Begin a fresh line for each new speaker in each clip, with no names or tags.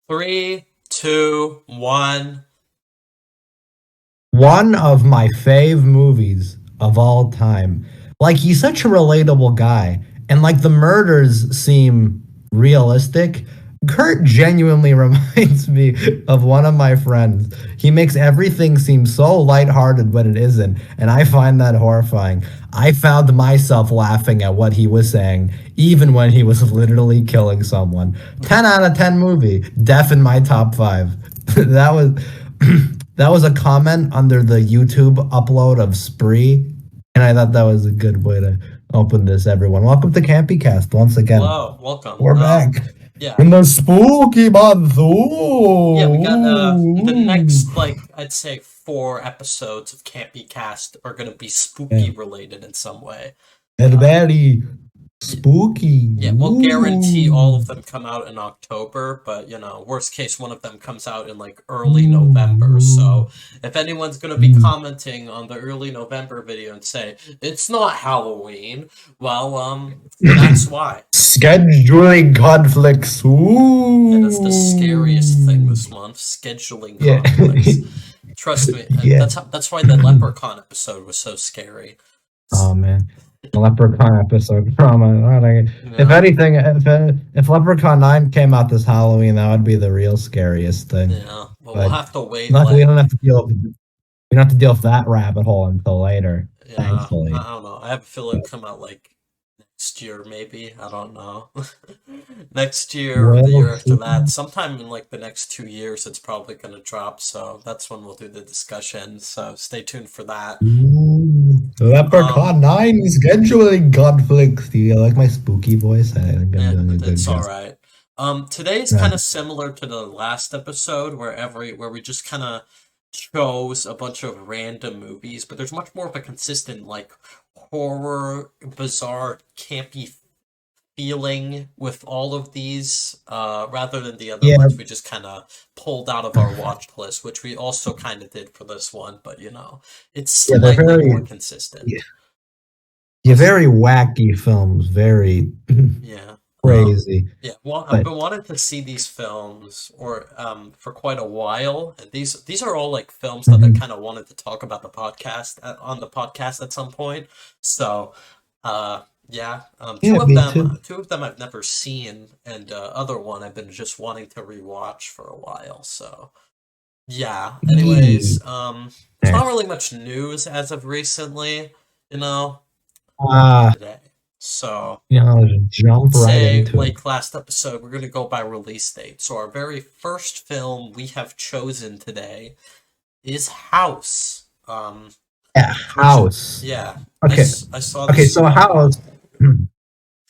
Three, two, one.
One of my fave movies of all time. Like he's such a relatable guy, and like the murders seem realistic. Kurt genuinely reminds me of one of my friends. He makes everything seem so lighthearted when it isn't, and I find that horrifying. I found myself laughing at what he was saying, even when he was literally killing someone. 10 out of 10 movie, def in my top five. that was that was a comment under the YouTube upload of Spree, and I thought that was a good way to open this. Everyone, welcome to Campy Cast once again.
Hello, welcome.
We're back
Yeah,
in the spooky month.
yeah, we got the
Ooh.
next I'd say four episodes of Campy Cast are gonna be
Yeah,
spooky related in some way.
and
Uh,
very
y-
spooky.
yeah, we'll guarantee all
Ooh.
of them come out in October, but worst case, one of them comes out in like early November.
Ooh.
So if anyone's gonna be
Mm.
commenting on the early November video and say it's not Halloween, well, that's why.
Scheduling conflicts.
Yeah, that's the scariest thing
Ooh.
this month, scheduling
Yeah.
conflicts. Trust me,
Yeah.
that's why the Leprechaun episode was so scary.
Oh man, the Leprechaun episode trauma. If
Yeah,
anything, if Leprechaun 9 came out this Halloween, that would be the real scariest thing.
yeah. But we'll
But
have to wait.
luckily, we don't have to deal with that rabbit hole until later.
Yeah,
Thankfully.
I don't know. I have a feeling it'll come out like next year, maybe. I don't know. Next year or the
Well,
year after that. Sometime in like the next 2 years, it's probably gonna drop. So that's when we'll do the discussion. So stay tuned for that. Um,
Leprechaun 9 scheduling conflicts. Do you like my spooky voice? I think I'm
Yeah,
doing a good
it's all
job.
right. Today is
Yeah.
kind of similar to the last episode where we just kind of chose a bunch of random movies, but there's much more of a consistent like horror, bizarre, campy feeling with all of these, rather than the other
Yeah,
ones we just kind of pulled out of our watched list, which we also kind of did for this one, but it's
yeah, they're
slightly more
very,
consistent.
yeah, yeah, very wacky films, very
Yeah.
crazy.
Yeah. Well, I've
But
been wanting to see these films or for quite a while. And these are all like films that I
mhm.
kind of wanted to talk about the podcast on the podcast at some point. So, yeah,
Yeah, me too.
two of them I've never seen, and other one I've been just wanting to rewatch for a while. So, yeah.
Yeah.
Anyways, there's not really much news as of recently, you know,
Ah,
today. So.
just jump right
Say,
into it.
like last episode, we're going to go by release date. So, our very first film we have chosen today is House.
Yeah,
Which,
House.
yeah,
Okay,
I saw
okay,
this.
so House.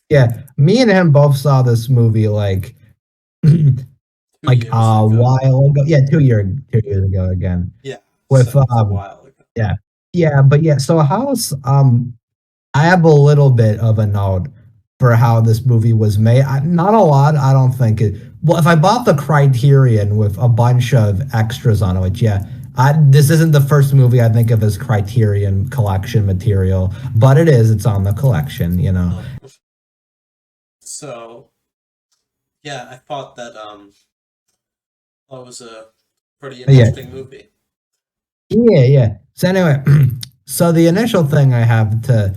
Yeah, me and him both saw this movie like
Two
like
years
a
ago.
while ago. Yeah, 2 years ago again.
Yeah,
With
so it's a while ago.
yeah, yeah, but yeah. So House. I have a little bit of a note for how this movie was made. Not a lot, I don't think it. Well, if I bought the Criterion with a bunch of extras on it, which yeah, this isn't the first movie I think of as Criterion collection material, but it is. It's on the collection, you know.
Uh, so, yeah, I thought that was a pretty
Yeah,
interesting movie.
yeah, yeah. So anyway, so the initial thing I have to,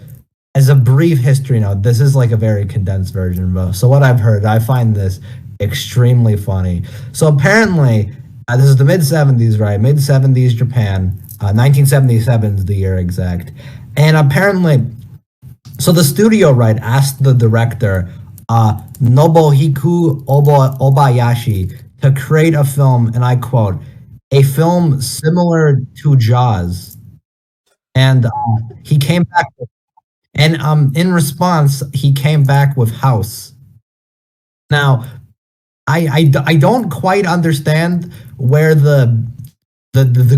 as a brief history note, this is like a very condensed version, but so what I've heard, I find this extremely funny. So apparently, this is the mid 70s, right? Mid 70s Japan, 1977 is the year exact. And apparently, so the studio, right, asked the director, Nobuhiko Obayashi, to create a film, and I quote, a film similar to Jaws. And he came back, and in response, he came back with House. Now, I don't quite understand where the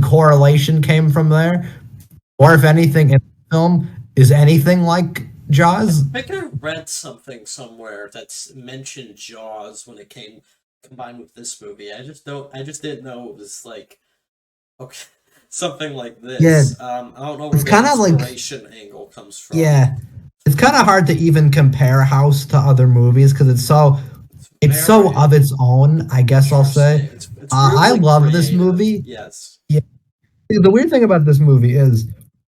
correlation came from there, or if anything in the film is anything like
I
Jaws.
think I read something somewhere that's mentioned Jaws when it came combined with this movie. I just didn't know it was like okay something like
Yeah,
this. I don't know where
it's
the
kind of like
inspiration angle comes from.
yeah, it's kind of hard to even compare House to other movies because it's so
It's
it's so
Very
of its own, I guess I'll say.
interesting. It's
I
weirdly
love this
creative.
movie.
Yes.
Yeah, the weird thing about this movie is,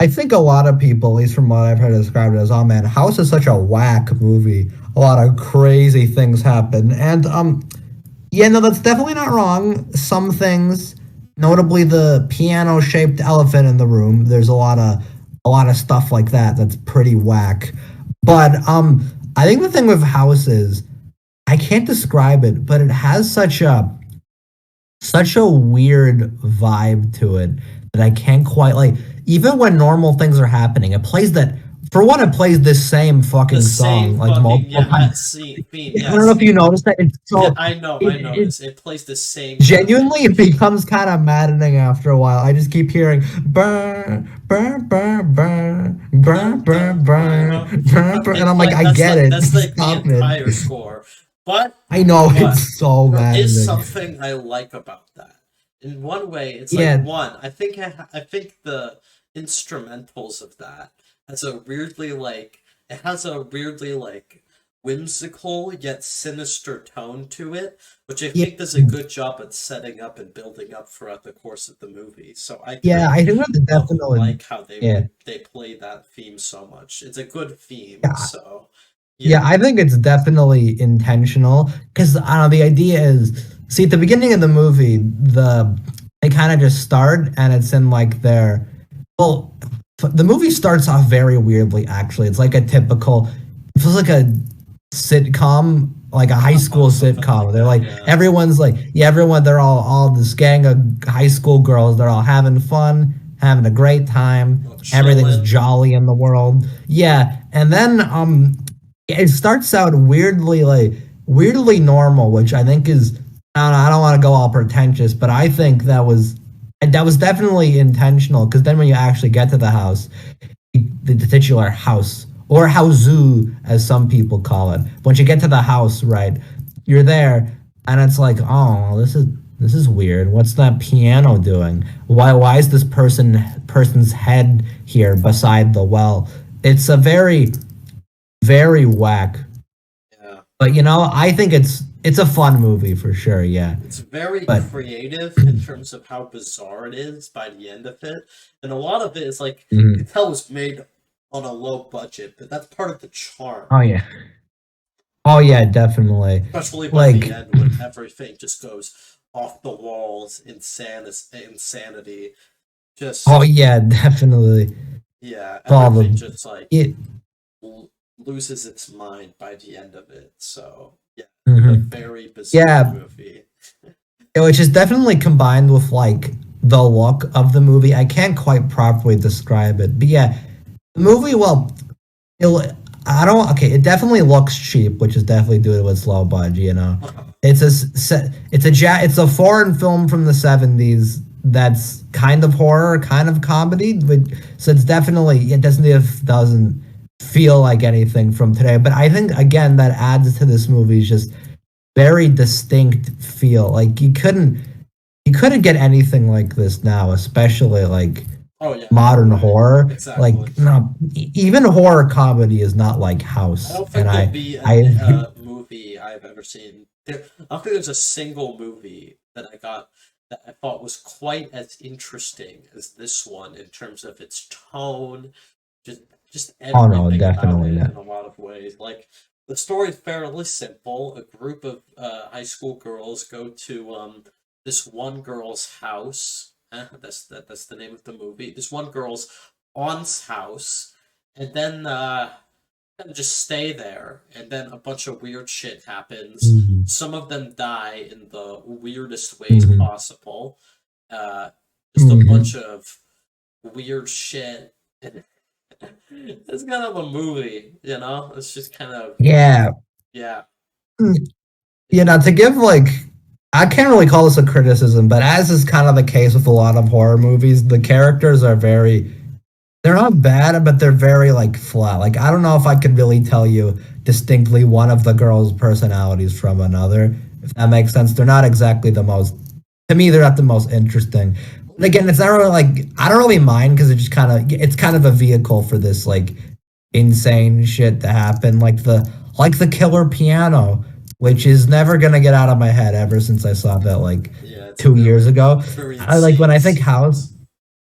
I think a lot of people, at least from what I've heard described it as, oh man, House is such a whack movie. A lot of crazy things happen, and yeah, no, that's definitely not wrong. Some things, notably the piano-shaped elephant in the room, there's a lot of stuff like that that's pretty whack. But I think the thing with House is I can't describe it, but it has such a weird vibe to it that I can't quite like. Even when normal things are happening, it plays that. For one, it plays this same
The
fucking
same
song like
fucking,
multiple
yeah,
times.
that scene theme,
I don't know
yes.
if you noticed that. It's
Yeah,
so
I
it
noticed. It plays the same kind of
genuinely
thing.
it becomes kind of maddening after a while. I just keep hearing burr, burr, burr, burr, burr,
Dun,
burr,
dun,
burr,
dun.
burr, burr, and
It's
I'm like,
like
I get it.
that's like the
Stop it.
entire score. But
I know
but
it's so
there is
maddening.
something I like about that. In one way, it's like
Yeah,
one. I think the instrumentals of that has a weirdly like it has a weirdly like whimsical yet sinister tone to it, which I
yeah,
think does a good job at setting up and building up throughout the course of the movie. So I
yeah.
kind
I think that's
of
definitely
like how
yeah.
they play that theme so much. It's a good theme,
Yeah,
so
yeah,
yeah.
I think it's definitely intentional because I don't know. The idea is, see, at the beginning of the movie, they kind of just start and it's in like their well, the movie starts off very weirdly. Actually, it's like a typical, it feels like a sitcom, like a high school
Something like
sitcom. They're
that,
like
yeah.
everyone's like yeah, everyone. They're all this gang of high school girls. They're all having fun, having a great time. Everything's
Chilling.
jolly in the world. Yeah, and then it starts out weirdly normal, which I think is I don't know, I don't want to go all pretentious, but I think that was definitely intentional because then when you actually get to the house, the titular house or housu as some people call it, once you get to the house, right, you're there and it's like, oh, this is weird. What's that piano doing? Why is this person's head here beside the well? It's a very whack.
Yeah.
But I think it's a fun movie for sure. Yeah,
It's very
but
creative in terms of how bizarre it is by the end of it. And a lot of it is like you can
mhm.
tell it was made on a low budget, but that's part of the charm.
Oh yeah, oh yeah, definitely.
Especially by the
Like,
end when everything just goes off the walls, insanity.
oh
Just
yeah, definitely.
yeah,
All
everything
the
just like
it.
loses its mind by the end of it. So yeah, it's a
Mhm.
very bizarre
Yeah,
movie.
which is definitely combined with like the look of the movie. I can't quite properly describe it, but yeah, the movie. Well, it, I don't. Okay, it definitely looks cheap, which is definitely due to its low budget. It's a foreign film from the '70s that's kind of horror, kind of comedy. So it's definitely it doesn't feel like anything from today. But I think again that adds to this movie's just very distinct feel. Like you couldn't get anything like this now, especially like
Oh yeah, no
modern
way.
horror.
Exactly.
Like no, even horror comedy is not like
I
House.
don't
And
think there'll
I
be
I
a movie I've ever seen. I don't think there's a single movie that I got that I thought was quite as interesting as this one in terms of its tone, just just
oh no,
everything about
definitely
it
not.
in a lot of ways. Like the story is fairly simple. A group of high school girls go to this one girl's house. That's the name of the movie. This one girl's aunt's house, and then and just stay there, and then a bunch of weird shit happens.
Mhm.
Some of them die in the weirdest ways
Mhm.
possible. Uh, just a bunch
Mhm.
of weird shit. And it's kind of a movie, you know? It's just kind of,
Yeah.
yeah.
Mm, to give like I can't really call this a criticism, but as is kind of the case with a lot of horror movies, the characters are they're not bad, but they're very like flat. Like I don't know if I could really tell you distinctly one of the girls' personalities from another, if that makes sense. They're not exactly the most to me, they're not the most interesting. But again, it's not really like I don't really mind because it's kind of a vehicle for this like insane shit to happen, like the killer piano. which is never gonna get out of my head ever since I saw that like
Yeah, it's a
2 years ago.
very
I like when
insane
I think house.
sequence.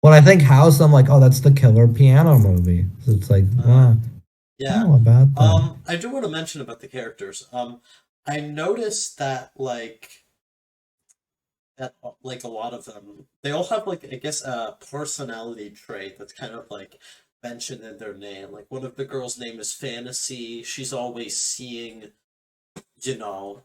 When I think house, I'm like, oh, that's the Killer Piano movie. So it's like,
Uh,
wow, I don't
yeah.
know about that.
I do want to mention about the characters. I noticed that like a lot of them, they all have like I guess a personality trait that's kind of like mentioned in their name. Like one of the girls' name is Fantasy. She's always seeing, you know,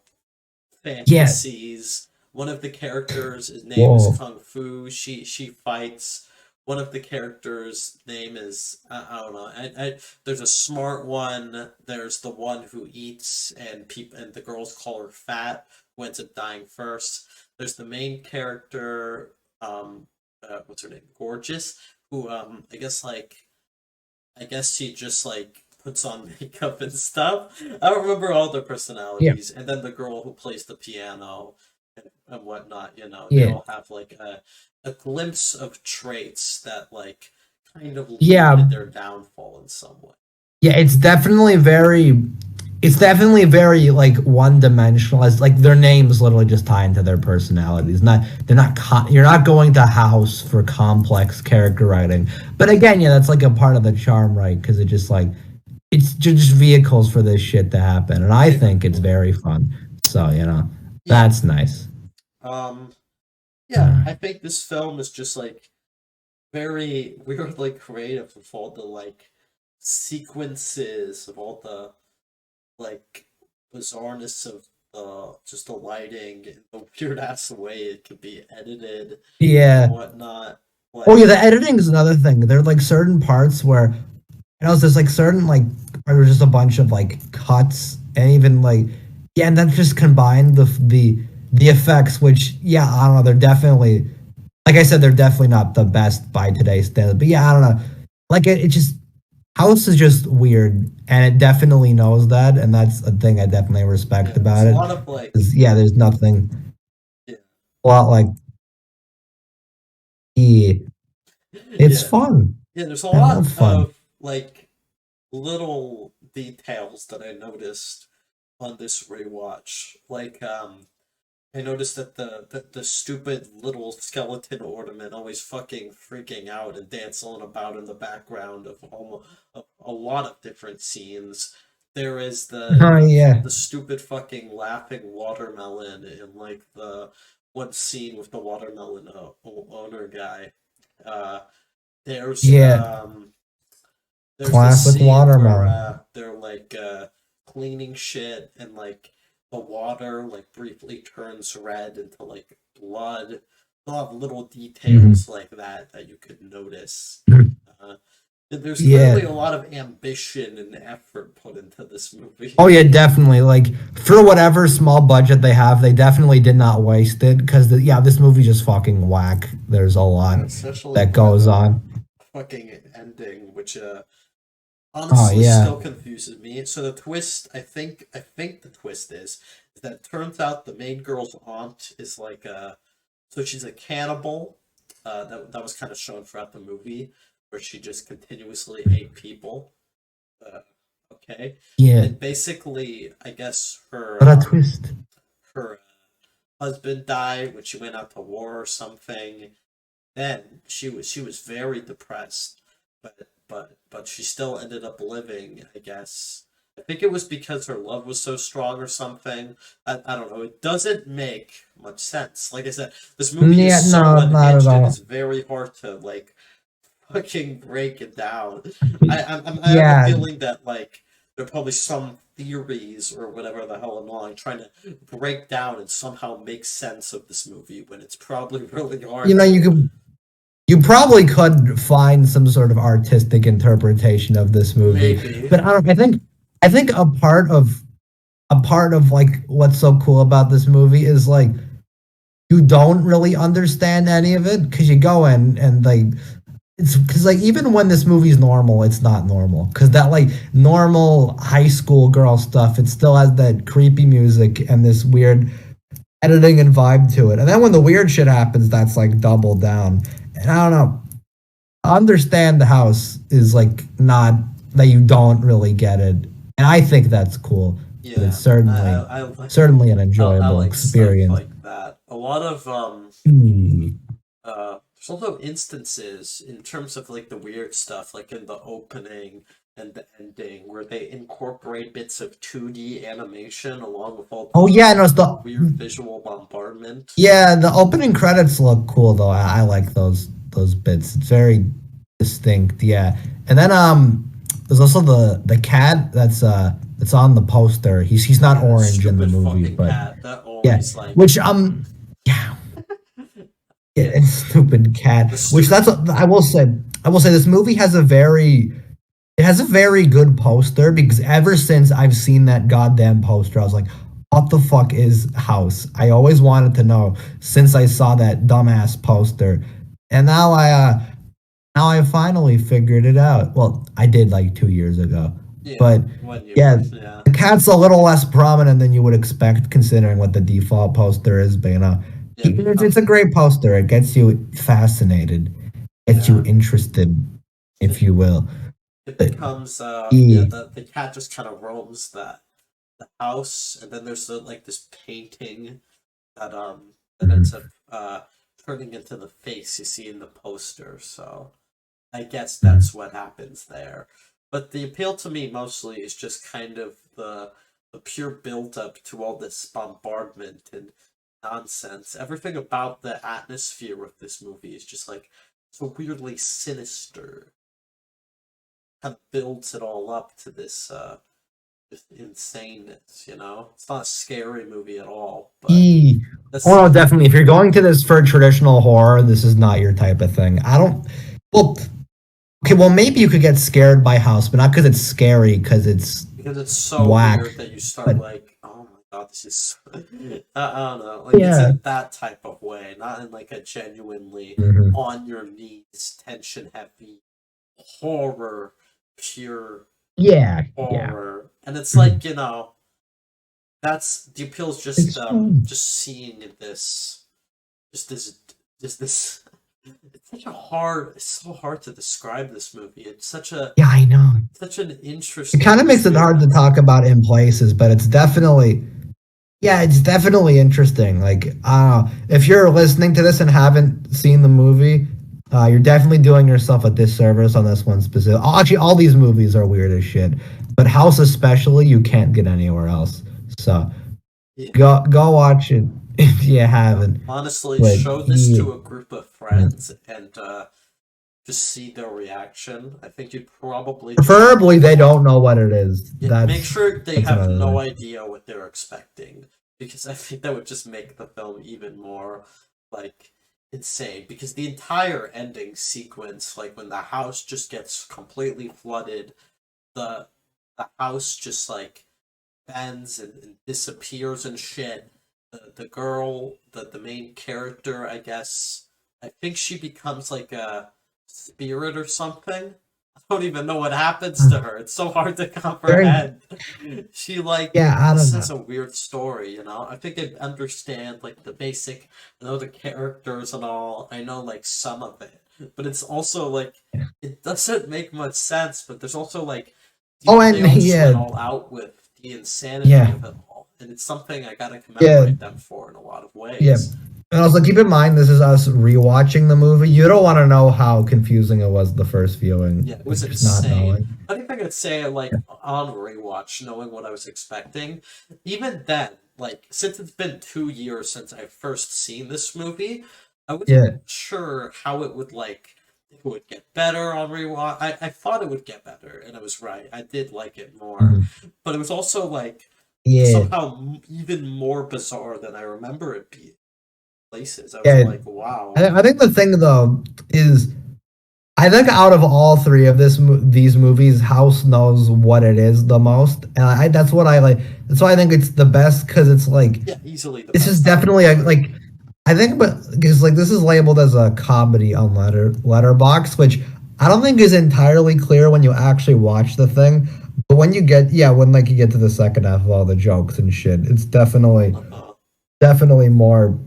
Yeah.
fantasies. One of the characters' his name is
Whoa.
Kung Fu. She fights. One of the characters' name is I don't know. There's a smart one. There's the one who eats, and people and the girls call her fat, who ends up dying first. There's the main character, what's her name? Gorgeous, who I guess she just like puts on makeup and stuff. I don't remember all their
Yeah.
personalities. And then the girl who plays the piano and whatnot, they
Yeah.
all have like a glimpse of traits that like kind of lead to
Yeah.
their downfall in some way.
Yeah. It's definitely very like one dimensional. As like their names literally just tie into their personalities. You're not going to house for complex character writing. But again, yeah, that's like a part of the charm, right? Because it just like it's just vehicles for this shit to happen, and I think it's
Exactly.
very fun. So
Yeah.
that's nice.
Um
All
yeah,
right.
I think this film is just like very weirdly creative with all the like sequences of all the like bizarreness of the just the lighting and the weird ass way it could be edited and
Yeah.
whatnot.
Oh yeah,
Like,
the editing is another thing. There are like certain parts where there's like certain like there was just a bunch of like cuts and even like yeah, and that just combined the effects, which yeah, I don't know, they're definitely like I said, they're definitely not the best by today's standards. But yeah, I don't know. Like it just House is just weird, and it definitely knows that, and that's a thing I definitely respect
yeah, there's
about
a
it.
lot of like,
'Cause, yeah, there's nothing
yeah,
a lot like yeah, it's
yeah,
fun.
yeah. There's a
I love
lot
fun.
of like little details that I noticed on this rewatch. Like, I noticed that the stupid little skeleton ornament always fucking freaking out and dancing about in the background of almost of a lot of different scenes. There is
Oh yeah,
the stupid fucking laughing watermelon in like the one scene with the watermelon owner guy. Uh, there's
yeah,
there's this
classic
scene where
watermelon.
they're like cleaning shit and like the water like briefly turns red into like blood. They'll have little
Mhm.
details like that you could notice. Uh, there's
Yeah.
clearly a lot of ambition and effort put into this
Oh
movie.
yeah, definitely. Like for whatever small budget they have, they definitely did not waste it because yeah, this movie just fucking whack. There's a lot
Yeah, especially
that
that
goes on.
fucking ending, which
Oh
honestly
yeah.
still confuses me. So the twist, I think the twist is that it turns out the main girl's aunt is like so she's a cannibal. That was kind of shown throughout the movie, where she just continuously ate people. Uh, okay,
Yeah.
and basically, I guess
What a twist.
her husband died when she went out to war or something. Then she was very depressed, but she still ended up living, I guess. I think it was because her love was so strong or something. I don't know. It doesn't make much sense. Like I said, this movie is
Yeah,
so
no, not at
unhinged and
all.
it's very hard to like fucking break it down. I have a
Yeah,
feeling that like there are probably some theories or whatever the hell along trying to break down and somehow make sense of this movie when it's probably really hard
you
to.
could you probably could find some sort of artistic interpretation of this movie,
Maybe.
but I think a part of like what's so cool about this movie is like you don't really understand any of it because you go in and like it's because like even when this movie's normal, it's not normal because that like normal high school girl stuff, it still has that creepy music and this weird editing and vibe to it. And then when the weird shit happens, that's like double down. And I don't know. Understand the house is like not that you don't really get it. And I think that's cool. but it's
Yeah,
certainly an
I
enjoyable
like stuff
experience.
like that. A lot of
Hmm.
there's also instances in terms of like the weird stuff, like in the opening and the ending, where they incorporate bits of 2D animation along with all
Oh
the
yeah, no, it's the
weird visual bombardment.
yeah, the opening credits look cool though. I like those bits. It's very distinct. Yeah, and then there's also the cat that's on the poster. He's not
Yeah, that
orange in the
stupid
movie,
fucking
but
cat that
yeah,
always like
which yeah, yeah,
yeah,
it's stupid cat.
the
Which
stupid
that's I will say this movie has a very good poster because ever since I've seen that goddamn poster, I was like, what the fuck is House? I always wanted to know since I saw that dumbass poster. And now I finally figured it out. Well, I did like 2 years ago.
yeah
But
when you
yeah,
yeah
the cat's a little less prominent than you would expect considering what the default poster is, but
yeah
it's a great poster. It gets you fascinated, gets you
yeah
interested, if you will.
it
But,
becomes yeah
yeah.
the cat just kind of roams the house, and then there's like this painting that that ends
Mhm.
up turning into the face you see in the poster. So I guess
Mhm.
that's what happens there. But the appeal to me mostly is just kind of the pure build up to all this bombardment and nonsense. Everything about the atmosphere of this movie is just like so weirdly sinister. Kind of builds it all up to this just insaneness, you know? It's not a scary movie at all, but
E.
that's
Oh, definitely. If you're going to this for traditional horror, this is not your type of thing. I don't. Well, okay. Well, maybe you could get scared by House, but not because it's scary, because it's
because it's so
whack.
weird that you start
But
like, oh my god, this is I don't know, like it's
yeah.
in that type of way, not in like a genuinely
Hmm.
on your knees, tension heavy horror, pure
Yeah. Yeah.
horror, and it's
Mhm.
like that's the appeal is
It's fun.
just seeing this, just this, just this. It's such a hard. It's so hard to describe this movie. It's
Yeah, I know.
such an
It
interesting
kind of makes it hard to
experience.
talk about in places, but it's definitely yeah, it's definitely interesting. Like, if you're listening to this and haven't seen the movie, you're definitely doing yourself a disservice on this one specific. Actually, all these movies are weird as shit, but House especially, you can't get anywhere else. So
Yeah.
go watch it if you haven't.
Honestly,
But
show this
yeah,
to a group of friends and just see their reaction. I think you'd probably just
preferably they don't know what it is.
yeah, make sure they
That's
have
another
no
thing.
idea what they're expecting, because I think that would just make the film even more like insane. Because the entire ending sequence, like when the house just gets completely flooded, the the house just like bends and disappears and shit. The girl, the main character, I guess, I think she becomes like a spirit or something. I don't even know what happens to her. It's so hard to
Very
comprehend. She like
yeah, I
this
don't know.
is a weird story, you know. I think I understand like the basic. I know the characters and all. I know like some of it, but it's also like it doesn't make much sense. But there's also like
Oh,
they
and
all just went
yeah,
all out with the insanity
yeah,
of it all, and it's something I gotta
yeah.
commemorate them for in a lot of
Yeah.
ways.
And also keep in mind this is us rewatching the movie. You don't want to know how confusing it was the first viewing.
Yeah, it
Like
was
just not
insane.
knowing.
I think I could say like on rewatch, knowing what I was expecting, even then, like since it's been 2 years since I first seen this movie, I wasn't
Yeah.
sure how it would like if it would get better on rewatch. I thought it would get better, and I was right. I did like it more,
Mhm.
but it was also like
Yeah.
somehow even more bizarre than I remember it being. Places, I was
Yeah.
like, wow.
I think the thing though is I think out of all three of these movies, House knows what it is the most, and that's what I like. That's why I think it's the best because it's like
Yeah, easily the
this is
best out of the
definitely a,
three.
like I think, but because like this is labeled as a comedy on Letterbox, which I don't think is entirely clear when you actually watch the thing. But when you get yeah, when like you get to the second half of all the jokes and shit, it's definitely
Uh-huh.
definitely more.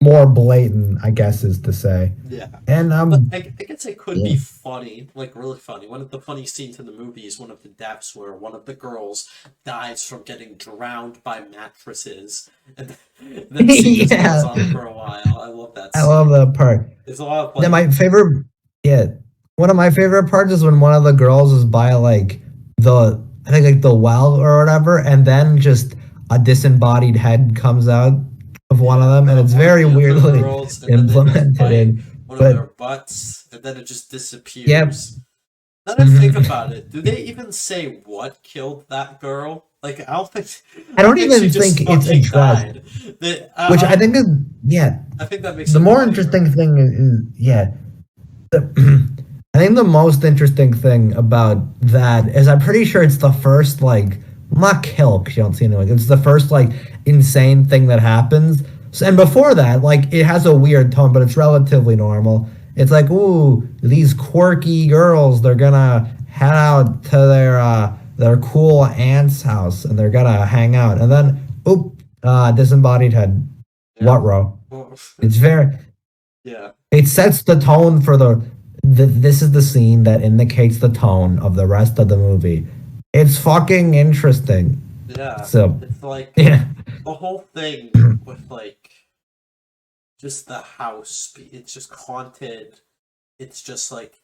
more blatant, I guess is to say.
Yeah.
And
But I guess it could
yeah.
be funny, like really funny. One of the funny scenes in the movie is one of the deaths where one of the girls dies from getting drowned by mattresses, and then the scene just goes
Yeah,
on for a while. I love that
I love
scene.
that part.
There's a lot of
Then
like,
my favorite, yeah, one of my favorite parts is when one of the girls is by like I think like the well or whatever, and then just a disembodied head comes out of one of
yeah,
them, and it's
one of
very
the other
weirdly
girls, and then they just
implemented
bite
in.
one of
But
their butts, and then it just
yep,
disappears. Now that I think
mhm.
about it, do they even say what killed that girl? Like,
I
I don't
don't
think she
even
just
think it's
fucking
addressed.
died.
Which
I
I
don't.
think is, yeah,
I think that makes
the
it
more
funnier.
interesting thing is yeah, I think the most interesting thing about that is I'm pretty sure it's the first like not kill because you don't see anything. It's the first like insane thing that happens. So, and before that, like it has a weird tone, but it's relatively normal. It's like, ooh, these quirky girls, they're gonna head out to their cool aunt's house and they're gonna hang out. And then, oop, disembodied head.
Yeah.
What row?
Well,
It's very
yeah.
it sets the tone for this is the scene that indicates the tone of the rest of the movie. It's fucking interesting.
Yeah.
So,
It's like
yeah.
the whole thing with like just the house. It's just haunted. It's just like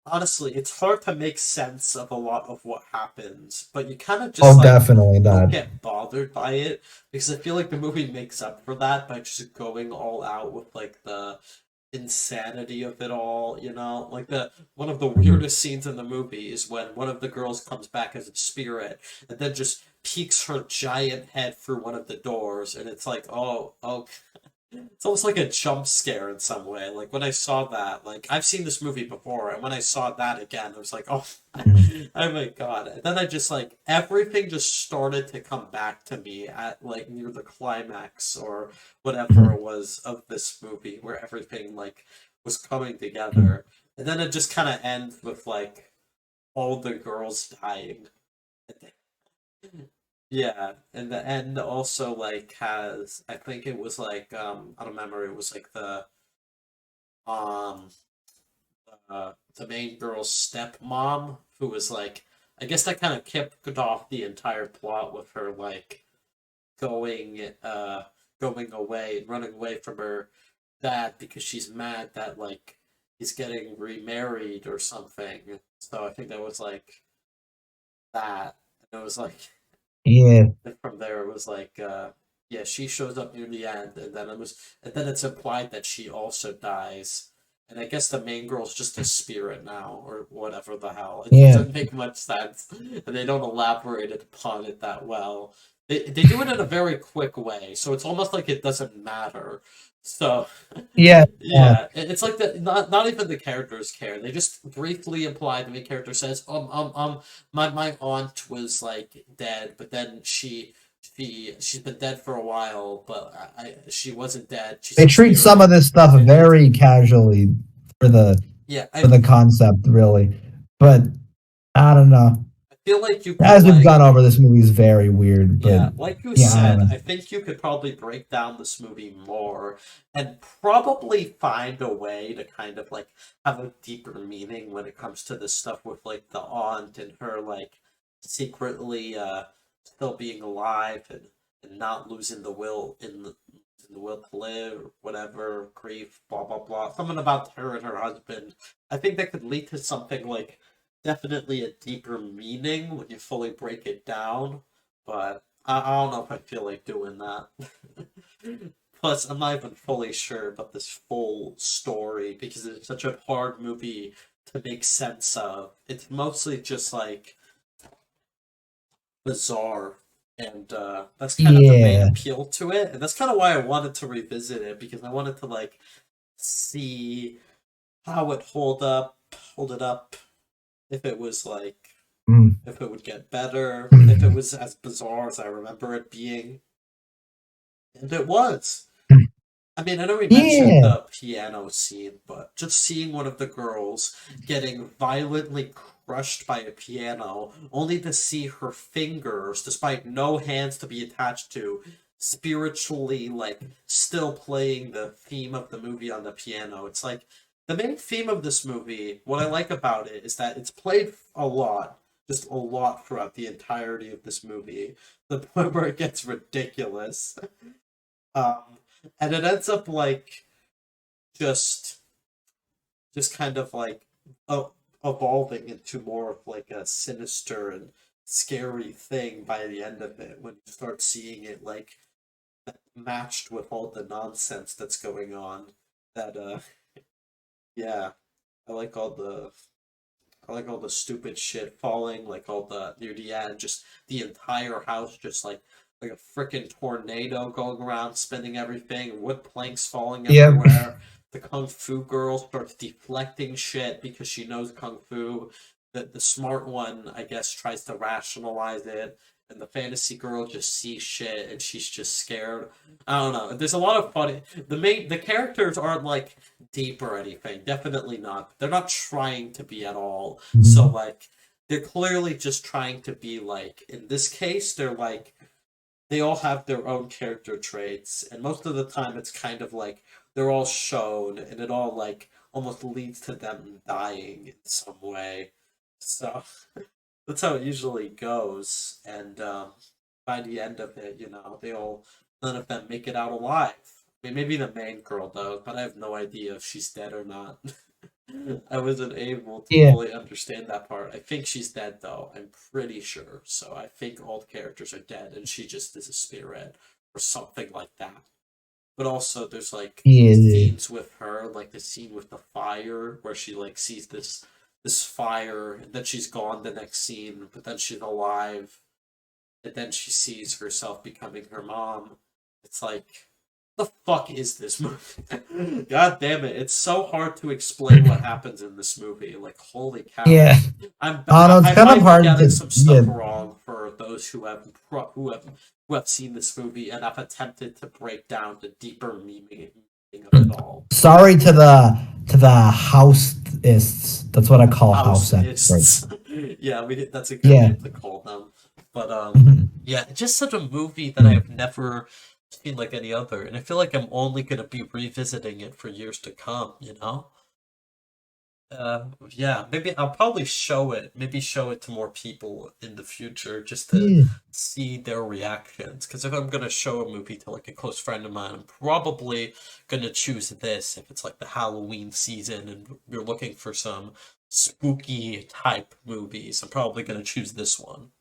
honestly, it's hard to make sense of a lot of what happens, but you kind of just
Oh,
like
definitely
don't
not.
get bothered by it because I feel like the movie makes up for that by just going all out with like the insanity of it all, you know? Like the one of the
Mhm.
weirdest scenes in the movie is when one of the girls comes back as a spirit and then just peeks her giant head through one of the doors and it's like, oh, it's almost like a jump scare in some way. Like when I saw that, like I've seen this movie before, and when I saw that again, I was like, oh,
Mhm.
oh my god. And then I just like everything just started to come back to me at like near the climax or whatever
Mhm.
it was of this movie where everything like was coming
Mhm.
together. And then it just kind of ends with like all the girls dying. Yeah, and the end also like has I think it was like I don't remember it was like um the main girl's stepmom who was like I guess that kind of kicked off the entire plot with her like going going away and running away from her dad because she's mad that like he's getting remarried or something. So I think that was like that. And it was like
Yeah.
and from there it was like yeah she shows up near the end and then it's implied that she also dies and I guess the main girl's just a spirit now or whatever the hell it
Yeah.
doesn't make much sense and they don't elaborate upon it that well they do it in a very quick way so it's almost like it doesn't matter so
Yeah. Uh,
yeah, it's like the not even the characters care. They just briefly imply the main character says, my aunt was like dead, but then she's been dead for a while, but she wasn't dead. She's
they
a
treat some of
spirit."
this stuff
And it's
very casually for
yeah,
the concept, really. But I don't know.
I feel like you could
As we've
like
gone over, this movie is very weird. But
yeah, like you
yeah, I don't
said,
know.
I think you could probably break down this movie more and probably find a way to kind of like have a deeper meaning when it comes to this stuff with like the aunt and her like secretly still being alive and not losing the will in the will to live or whatever, grief, blah blah blah. Something about her and her husband. I think that could lead to something like definitely a deeper meaning when you fully break it down but I don't know if I feel like doing that. Plus, I'm not even fully sure about this full story because it's such a hard movie to make sense of. It's mostly just like bizarre, and that's kind of the main
Yeah.
appeal to it. And that's kind of why I wanted to revisit it because I wanted to like see how it hold it up, if it was like
Mm.
if it would get better, if it was as bizarre as I remember it being. And it was. I mean, I know we mentioned
Yeah.
the piano scene, but just seeing one of the girls getting violently crushed by a piano, only to see her fingers, despite no hands to be attached to, spiritually like still playing the theme of the movie on the piano. It's like the main theme of this movie, what I like about it is that it's played a lot, just a lot throughout the entirety of this movie, the point where it gets ridiculous. Um, and it ends up like just kind of like uh, evolving into more of like a sinister and scary thing by the end of it when you start seeing it like matched with all the nonsense that's going on. That yeah, I like all the stupid shit falling, like all the near the end, just the entire house just like a freaking tornado going around, spinning everything, wood planks falling
Yep.
everywhere. The kung fu girl starts deflecting shit because she knows kung fu. The smart one, I guess, tries to rationalize it, and the fantasy girl just sees shit and she's just scared. I don't know. There's a lot of funny. The characters aren't like deep or anything. Definitely not. They're not trying to be at all. So
Mhm.
like they're clearly just trying to be like in this case they're like they all have their own character traits and most of the time it's kind of like they're all shown and it all like almost leads to them dying in some way. So that's how it usually goes and by the end of it, they all none of them make it out alive. I mean, maybe the main girl does, but I have no idea if she's dead or not. I wasn't able to
Yeah.
fully understand that part. I think she's dead though. I'm pretty sure. So I think all the characters are dead and she just is a spirit or something like that. But also there's like
Yeah.
scenes with her, like the scene with the fire where she like sees this fire and then she's gone the next scene, but then she's alive and then she sees herself becoming her mom. It's like, the fuck is this movie? God damn it! It's so hard to explain what happens in this movie. Like, holy cow!
Yeah. I know it's
I
kind of
might be
hard
getting
to.
some
Yeah.
stuff wrong for those who have seen this movie and have attempted to break down the deeper meaning of it all.
Sorry to the houseists. That's what I call house experts.
Houseists. Yeah, that's a good
Yeah.
name to call them. But
Mhm.
yeah, it's just such a movie that I
Mm.
have never seen like any other, and I feel like I'm only gonna be revisiting it for years to come. Yeah, maybe I'll probably show it. Maybe show it to more people in the future just to
Yeah.
see their reactions. Because if I'm gonna show a movie to like a close friend of mine, I'm probably gonna choose this if it's like the Halloween season and you're looking for some spooky type movies. I'm probably gonna choose this one.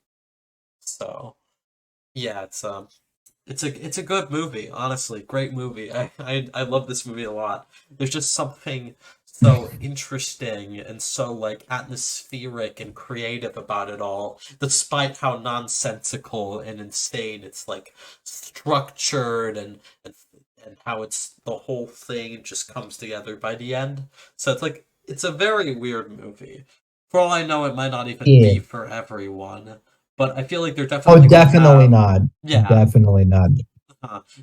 So yeah, it's a good movie, honestly. Great movie. I love this movie a lot. There's just something so interesting and so like atmospheric and creative about it all, despite how nonsensical and insane it's like structured and how it's the whole thing just comes together by the end. So it's a very weird movie. For all I know, it might not even
Yeah.
be for everyone, but I feel like they're
Oh,
definitely gonna
definitely
have
not.
yeah.
Definitely not.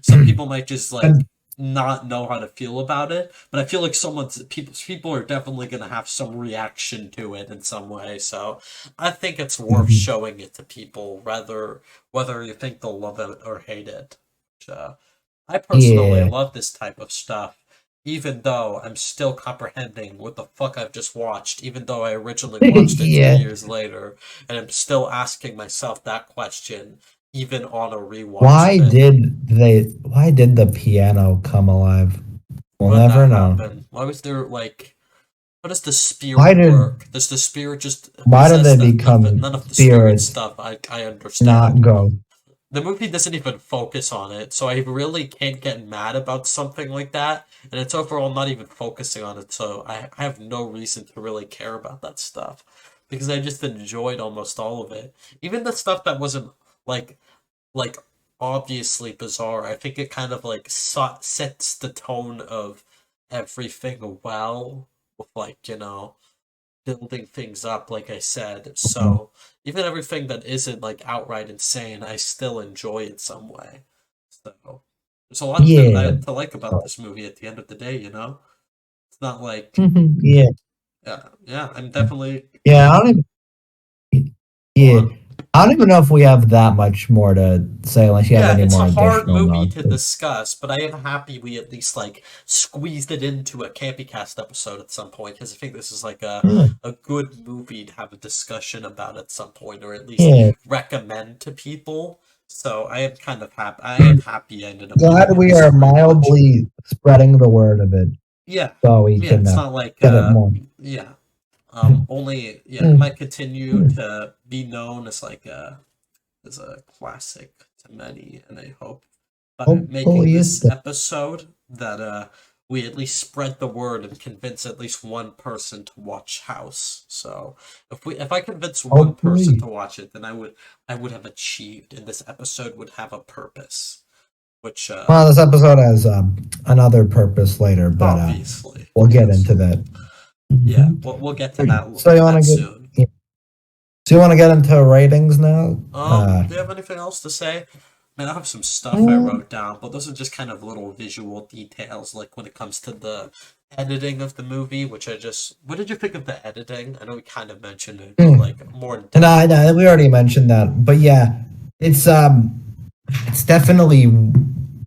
Some people might just
But
like not know how to feel about it, but I feel like people are definitely gonna have some reaction to it in some way. So I think it's worth
mhm.
showing it to people, whether you think they'll love it or hate it. So, I personally
Yeah.
love this type of stuff, even though I'm still comprehending what the fuck I've just watched, even though I originally watched it
Yeah.
2 years later, and I'm still asking myself that question, even on a rewatch of it.
Why did the piano come alive? We'll
What
never
that
know.
happen? Why was there like? How does the
Why
spirit
did
work? Does the spirit just
why did
possess
they
them?
become
None of the spirit
spirits,
stuff I understand.
not ghosts?
The movie doesn't even focus on it, so I really can't get mad about something like that. And it's overall not even focusing on it, so I have no reason to really care about that stuff because I just enjoyed almost all of it. Even the stuff that wasn't like like obviously bizarre. I think it kind of like sets the tone of everything well with like building things up like I said.
Mhm.
So even everything that isn't like outright insane, I still enjoy in some way. So there's a lot
Yeah.
to like about
So,
this movie at the end of the day. It's not like
mhm, yeah.
yeah, I'm definitely
Yeah, I don't even
go
yeah.
on.
I don't even know if we have that much more to say unless you have
Yeah,
any
it's
more
a hard
additional
movie
notes.
to discuss, but I am happy we at least like squeezed it into a Campy Cast episode at some point because I think this is like
Yeah,
a good movie to have a discussion about at some point, or at least
yeah.
recommend to people. So I am kind of happy. I am happy I ended up giving
Glad
it
we
this
are
rewatch.
mildly spreading the word of it
Yeah,
so we
yeah.
can
It's not like
get it more.
yeah. Only yeah. It
Mm,
might continue
mm.
to be known as like as a classic to many, and I hope by making
Hopefully it
this
does.
episode that we at least spread the word and convince at least one person to watch House. So if I convince one person
Hopefully.
to watch it, then I would have achieved, and this episode would have a purpose, which
Well, this episode has another purpose later, but
obviously,
we'll get
yes,
into that.
yeah,
Mhm.
we'll get to that
So you want to get?
soon.
Yeah. So you want to get into ratings now?
Do you have anything else to say? Man, I have some stuff I
Mm,
wrote down, but those are just kind of little visual details, like when it comes to the editing of the movie, which I just. What did you think of the editing? I know we kind of mentioned it, but
mm.
like more in
And
depth.
we already mentioned that, but yeah, it's it's definitely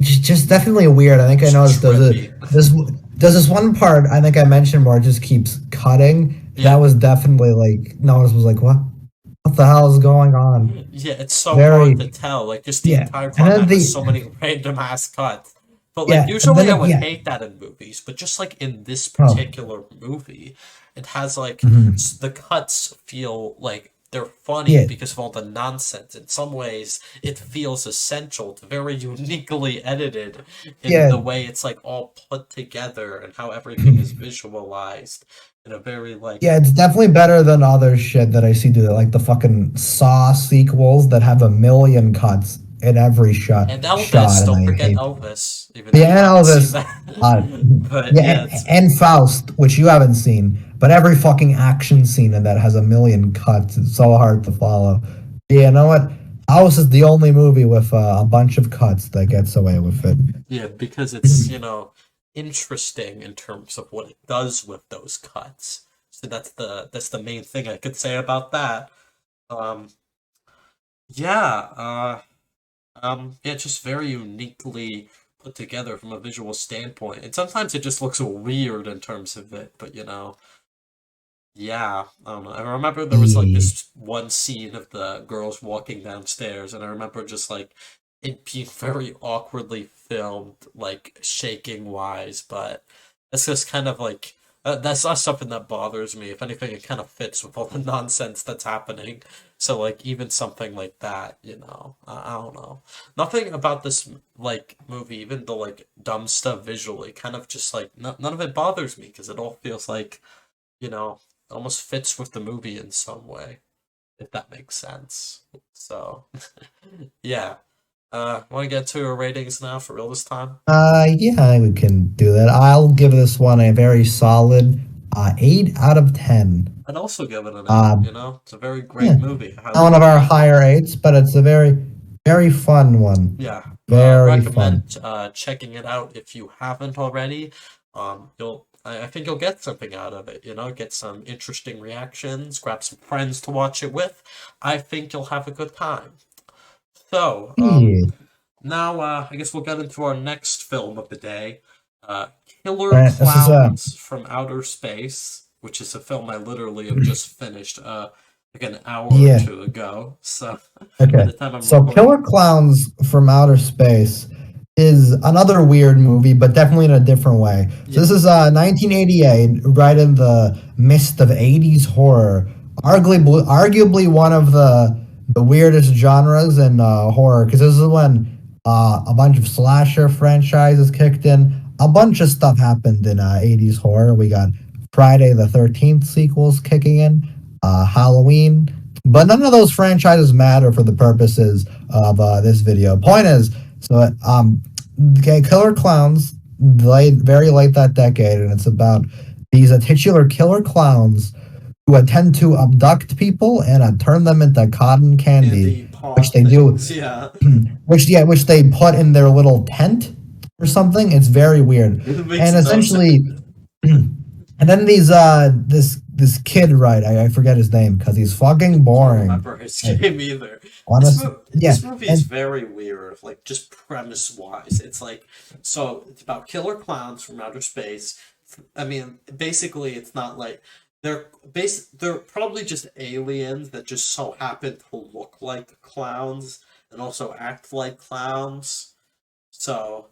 just definitely weird. I think I
It's
noticed
trippy.
this there's this one part I think I mentioned where it just keeps cutting. That
Yeah.
was definitely like Notice was like, what the hell is going on?
Yeah, it's so hard to
Very
tell. Like, just the
yeah,
entire
and
time
then
that has
the
so many random ass cuts. But like,
yeah, and then
usually I would
yeah,
hate that in movies, but just like in this
oh,
particular movie, it has like
mhm.
the cuts feel like they're funny
Yeah,
because of all the nonsense. In some ways, it feels essential to very uniquely edited in
yeah.
the way it's like all put together and how everything is visualized in a very like
Yeah, it's definitely better than other shit that I see do that, like the fucking Saw sequels that have a million cuts in every
and
shot,
Elvis.
and
Don't
I
forget
hate.
Elvis, even though
Yeah,
you
and
haven't seen
Elvis,
that.
uh,
But
yeah,
yeah, it's
and Faust, which you haven't seen, but every fucking action scene in that has a million cuts. It's so hard to follow. Yeah, you know what? House is the only movie with a bunch of cuts that gets away with it.
yeah, because it's, interesting in terms of what it does with those cuts. So that's the main thing I could say about that. Um yeah, yeah, just very uniquely put together from a visual standpoint. And sometimes it just looks weird in terms of it, but yeah, I don't know. I remember there was like
Yeah,
this one scene of the girls walking downstairs, and I remember just like it being very awkwardly filmed, like shaking wise, but it's just kind of like that's not something that bothers me. If anything, it kind of fits with all the nonsense that's happening. So like even something like that, I don't know. Nothing about this like movie, even the like dumb stuff visually, kind of just like none of it bothers me because it all feels like almost fits with the movie in some way, if that makes sense. So, yeah. Want to get to our ratings now for real this time?
yeah, we can do that. I'll give this one a very solid 8 out of 10.
I'd also give it an 8,
Uh,
It's a very great
yeah,
movie. I
not
highly
one of our
recommend
higher
watching.
eights, but it's a very fun one.
Yeah.
Very fun.
Recommend checking it out if you haven't already. I think you'll get something out of it, get some interesting reactions, grab some friends to watch it with. I think you'll have a good time. So,
Yeah.
now, I guess we'll get into our next film of the day, uh, Killer
Right. This is
Clowns from Outer Space, which is a film I literally have just finished, like an hour or
yeah.
two ago. So, at
Okay.
the time I'm
So
recording.
Killer Clowns from Outer Space is another weird movie, but definitely in a different way. So
Yeah,
this is 1988, right in the midst of 80s horror. Arguably one of the weirdest genres in horror, because this is when a bunch of slasher franchises kicked in. A bunch of stuff happened in 80s horror. We got Friday the 13th sequels kicking in, Halloween, but none of those franchises matter for the purposes of this video. Point is, so okay, Killer Clowns, very late that decade, and it's about these titular killer clowns who tend to abduct people and turn them into cotton candy,
candy paw
which they do,
things. Yeah,
which they put in their little tent or something. It's very weird,
it makes
and
no sense.
essentially, and then this this kid right. I forget his name because he's fucking
Don't
boring.
remember his
Like,
game either.
honest, yeah,
This movie is
and
very weird, like just premise wise. It's like so it's about killer clowns from outer space. I mean, basically, it's not like they're probably just aliens that just so happen to look like clowns and also act like clowns. So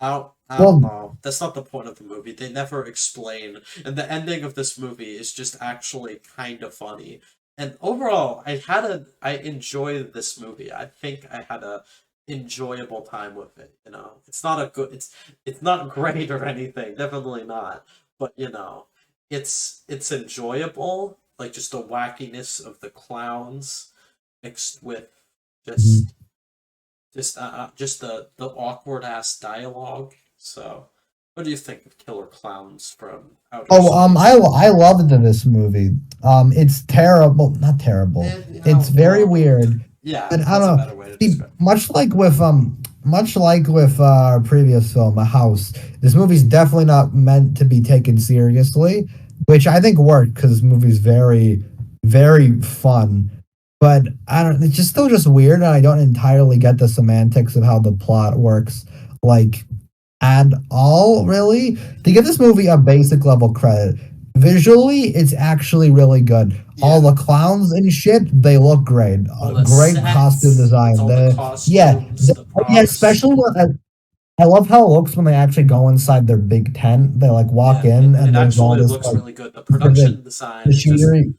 I don't
well,
know. That's not the point of the movie. They never explain. And the ending of this movie is just actually kind of funny. And overall, I enjoyed this movie. I think I had a enjoyable time with it, you know. It's not great or anything, definitely not. But it's enjoyable, like just the wackiness of the clowns mixed with just just the awkward ass dialogue. So, what do you think of Killer Clowns from Outer
oh,
Space?
I loved this movie. It's terrible, not terrible. It's very
Well,
weird,
yeah,
and I
that's a
don't know.
better way to
See,
describe.
much like with our previous film, A House, this movie's definitely not meant to be taken seriously, which I think worked because this movie's very fun. But I don't. It's just still just weird, and I don't entirely get the semantics of how the plot works. Like at all, really. To give this movie a basic level credit, visually, it's actually really good. All
Yeah,
the clowns and shit, they look great.
all the
Great costume
sets, it's
design.
all the costumes, the
Yeah,
props.
especially when I love how it looks when they actually go inside their big tent. They like walk
Yeah,
in
it
and there's all
actually
this
looks
like
really good. The
specific
production design, it just
machinery.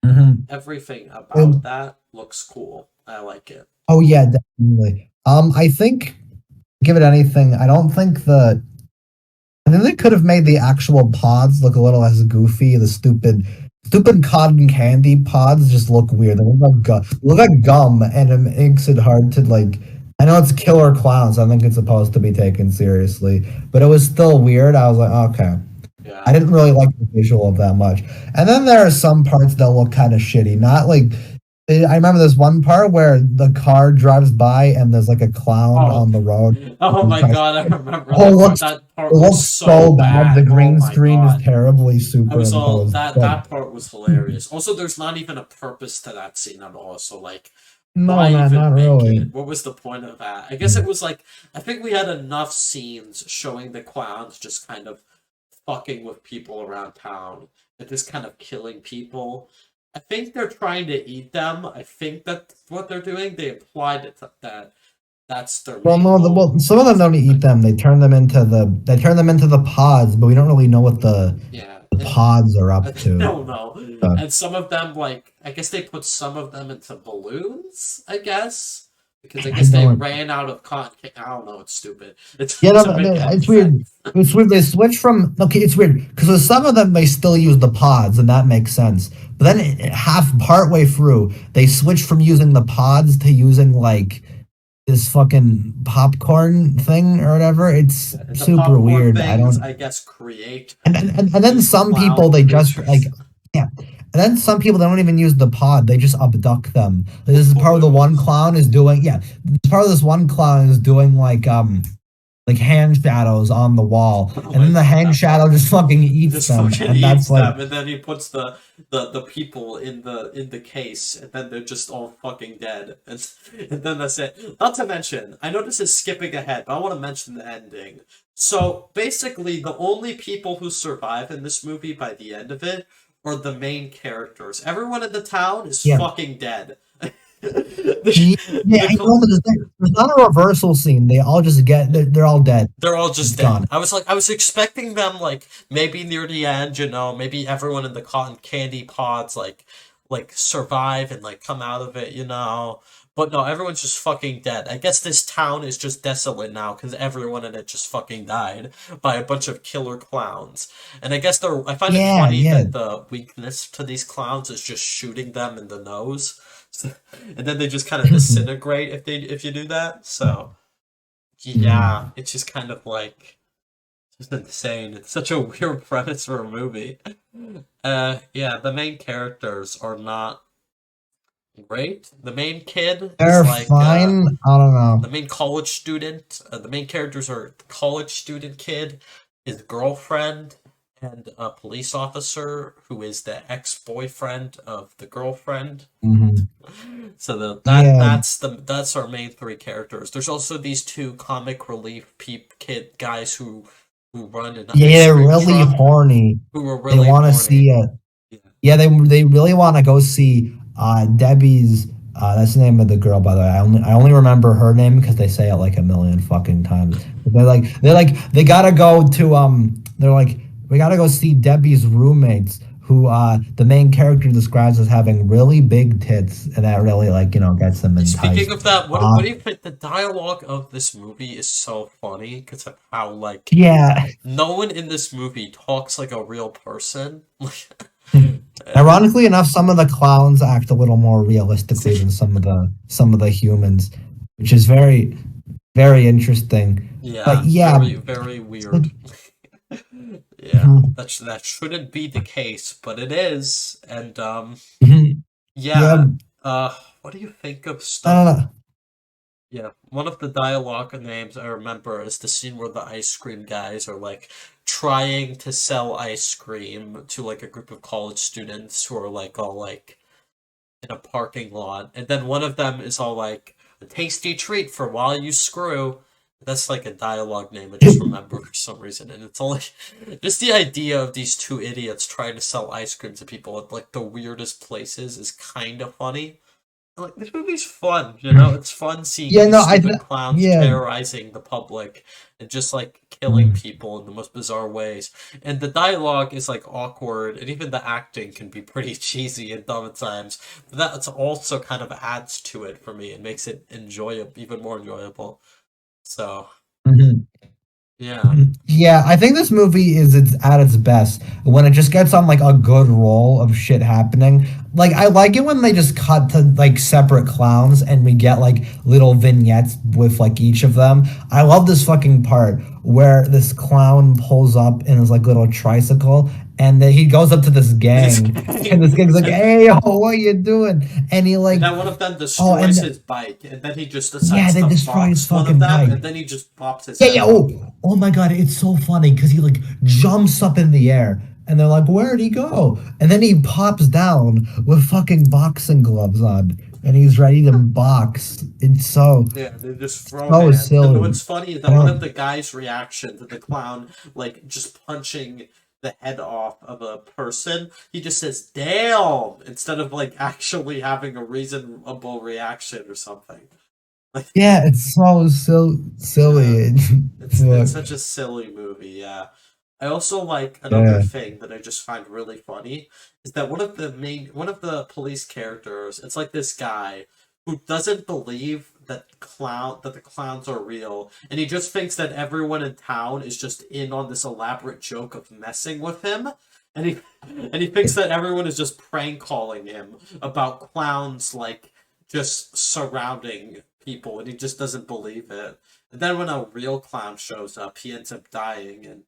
Mhm.
everything about
And-
that looks cool. I like it.
oh yeah, definitely. I think give it anything. I think they could have made the actual pods look a little less goofy. The stupid cotton candy pods just look weird. They look like gum, and it makes it hard to like. I know it's killer clowns. I think it's supposed to be taken seriously, but it was still weird. I was like, okay. I
Yeah.
didn't really like the visual of that much. And then there are some parts that look kind of shitty. Not like I remember this one part where the car drives by and there's like a clown
Oh,
on the road.
oh my God! I remember
Oh,
that part. That
it
part was
looks
so
so bad. The
bad. Oh
green
my
screen is
God!
terribly
I was all
superimposed.
that
But
that part was hilarious. Also, there's not even a purpose to that scene at all. So like,
no,
why
not
even make
really.
it? What was the point of that? I guess it was like I think we had enough scenes showing the clowns just kind of fucking with people around town and just kind of killing people. I think they're trying to eat them. I think that's what they're doing. They implied that that's their
Well,
main
no,
goal.
some of them don't eat them. They turn them into the pods, but we don't really know what
Yeah,
the
and
pods are
I
up to.
don't know.
Uh,
And some of them, like, I guess they put some of them into balloons, I guess. Because I
I
guess they
don't.
ran out of cotton. I don't know, it's stupid. It
Yeah, no,
doesn't make any
it's weird.
sense.
It's weird. They switch from okay. It's weird because with some of them they still use the pods, and that makes sense. But then half partway through, they switch from using the pods to using like this fucking popcorn thing or whatever. It's
And the
super
popcorn
weird. I
things,
don't.
I guess, create
And then
new
some people
clown
they just like
creatures
yeah. And then some people they don't even use the pod. They just abduct them. This
with
is part of the one
balloons.
clown is doing yeah. This part of this one clown is doing like hand shadows on the wall,
Oh
and
my
then the
God,
hand
that
shadow
part.
just fucking
He
eats
just
them,
fucking
and that's
eats
like
them, and then he puts the people in the case, and then they're just all fucking dead. And then that's it. Not to mention, I know this is skipping ahead, but I want to mention the ending. So basically, the only people who survive in this movie by the end of it are the main characters. Everyone in the town is
yeah.
fucking dead.
Yeah,
the
I know there's not a reversal scene. They all just they're all dead.
They're all just
It's
dead.
gone.
I was expecting them like maybe near the end, maybe everyone in the cotton candy pods like survive and like come out of it, you know. But no, everyone's just fucking dead. I guess this town is just desolate now because everyone in it just fucking died by a bunch of killer clowns. And I guess I find it
Yeah,
funny
yeah.
that the weakness to these clowns is just shooting them in the nose. And then they just kind of disintegrate if you do that. So yeah,
Mhm.
it's just kind of like just insane. It's such a weird premise for a movie. Yeah, the main characters are not great. The main kid is
They're
like
fine. I don't
the
know.
main college student. The main characters are the college student kid, his girlfriend, and a police officer who is the ex-boyfriend of the girlfriend.
Mhm.
So
Yeah,
that's our main three characters. There's also these two comic relief kid guys who run an
yeah,
ice
they're
cream
really
truck
horny.
who are
They
really
want to
horny.
see
Yeah.
yeah, they really want to go see Debbie's. That's the name of the girl, by the way. I only remember her name because they say it like a million fucking times. But they gotta go to They're like, we gotta go see Debbie's roommates, who the main character describes as having really big tits, and that really gets them
Speaking
enticed.
of that, what
Uh,
do you think? The dialogue of this movie is so funny because of how like
yeah.
no one in this movie talks like a real person. And
Ironically enough, some of the clowns act a little more realistically than some of the humans, which is very very interesting. But
yeah,
yeah,
very very weird.
like,
Yeah, that shouldn't be the case, but it is. And
yeah,
yeah, what do you think of
I don't
stuff?
know.
Yeah, one of the dialogue names I remember is the scene where the ice cream guys are like trying to sell ice cream to like a group of college students who are like all like in a parking lot, and then one of them is all like a tasty treat for while you screw. That's like a dialogue name I just remember for some reason, and it's only just the idea of these two idiots trying to sell ice cream to people at like the weirdest places is kind of funny. Like this movie's fun, you know? It's fun seeing
Yeah,
these
no,
stupid clowns
yeah.
terrorizing the public and just like killing
Mm.
people in the most bizarre ways. And the dialogue is like awkward, and even the acting can be pretty cheesy and dumb at times. But that's also kind of adds to it for me and makes it enjoyable, even more enjoyable. So
Mhm.
yeah,
Yeah, I think this movie is it's at its best when it just gets on like a good roll of shit happening. Like I like it when they just cut to like separate clowns and we get like little vignettes with like each of them. I love this fucking part where this clown pulls up in his like little tricycle and then he goes up to this
this
gang and
gang,
this gang's like,
and
"Hey, yo, what you doing?" And he
and
like,
then one of them
"Oh,
destroys
and
his bike, and then he just
yeah,
decides
they
to
destroy his
box one of
fucking
them,
bike."
and then he just pops his
Yeah,
head
yeah.
off.
Oh my God, it's so funny because he like jumps up in the air, and they're like, "Where'd he go?" And then he pops down with fucking boxing gloves on, and he's ready to box. It's so
Yeah, they just throw
so
hands. And what's
silly.
funny is
I
that one of
don't.
the guys' reaction to the clown, like just punching the head off of a person, he just says "damn" instead of like actually having a reasonable reaction or something. Like,
Yeah, it's so
yeah,
silly.
it's
Fuck.
such a silly movie. Yeah, I also like another
Yeah.
thing that I just find really funny is that one of the police characters, it's like this guy who doesn't believe that the clowns are real, and he just thinks that everyone in town is just in on this elaborate joke of messing with him. And he and he thinks that everyone is just prank calling him about clowns like just surrounding people, and he just doesn't believe it. And then when a real clown shows up, he ends up dying, and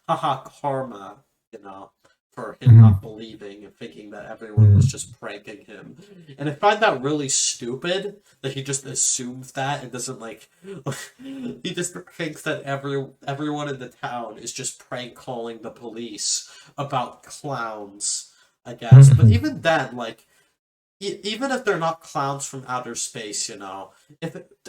haha, karma, you know, for him not
Mhm.
believing and thinking that everyone was
Mhm.
just pranking him. And I find that really stupid that he just assumes that and doesn't like. He just thinks that everyone in the town is just prank calling the police about clowns, I guess. But
Mhm.
even then, like even if they're not clowns from outer space, you know,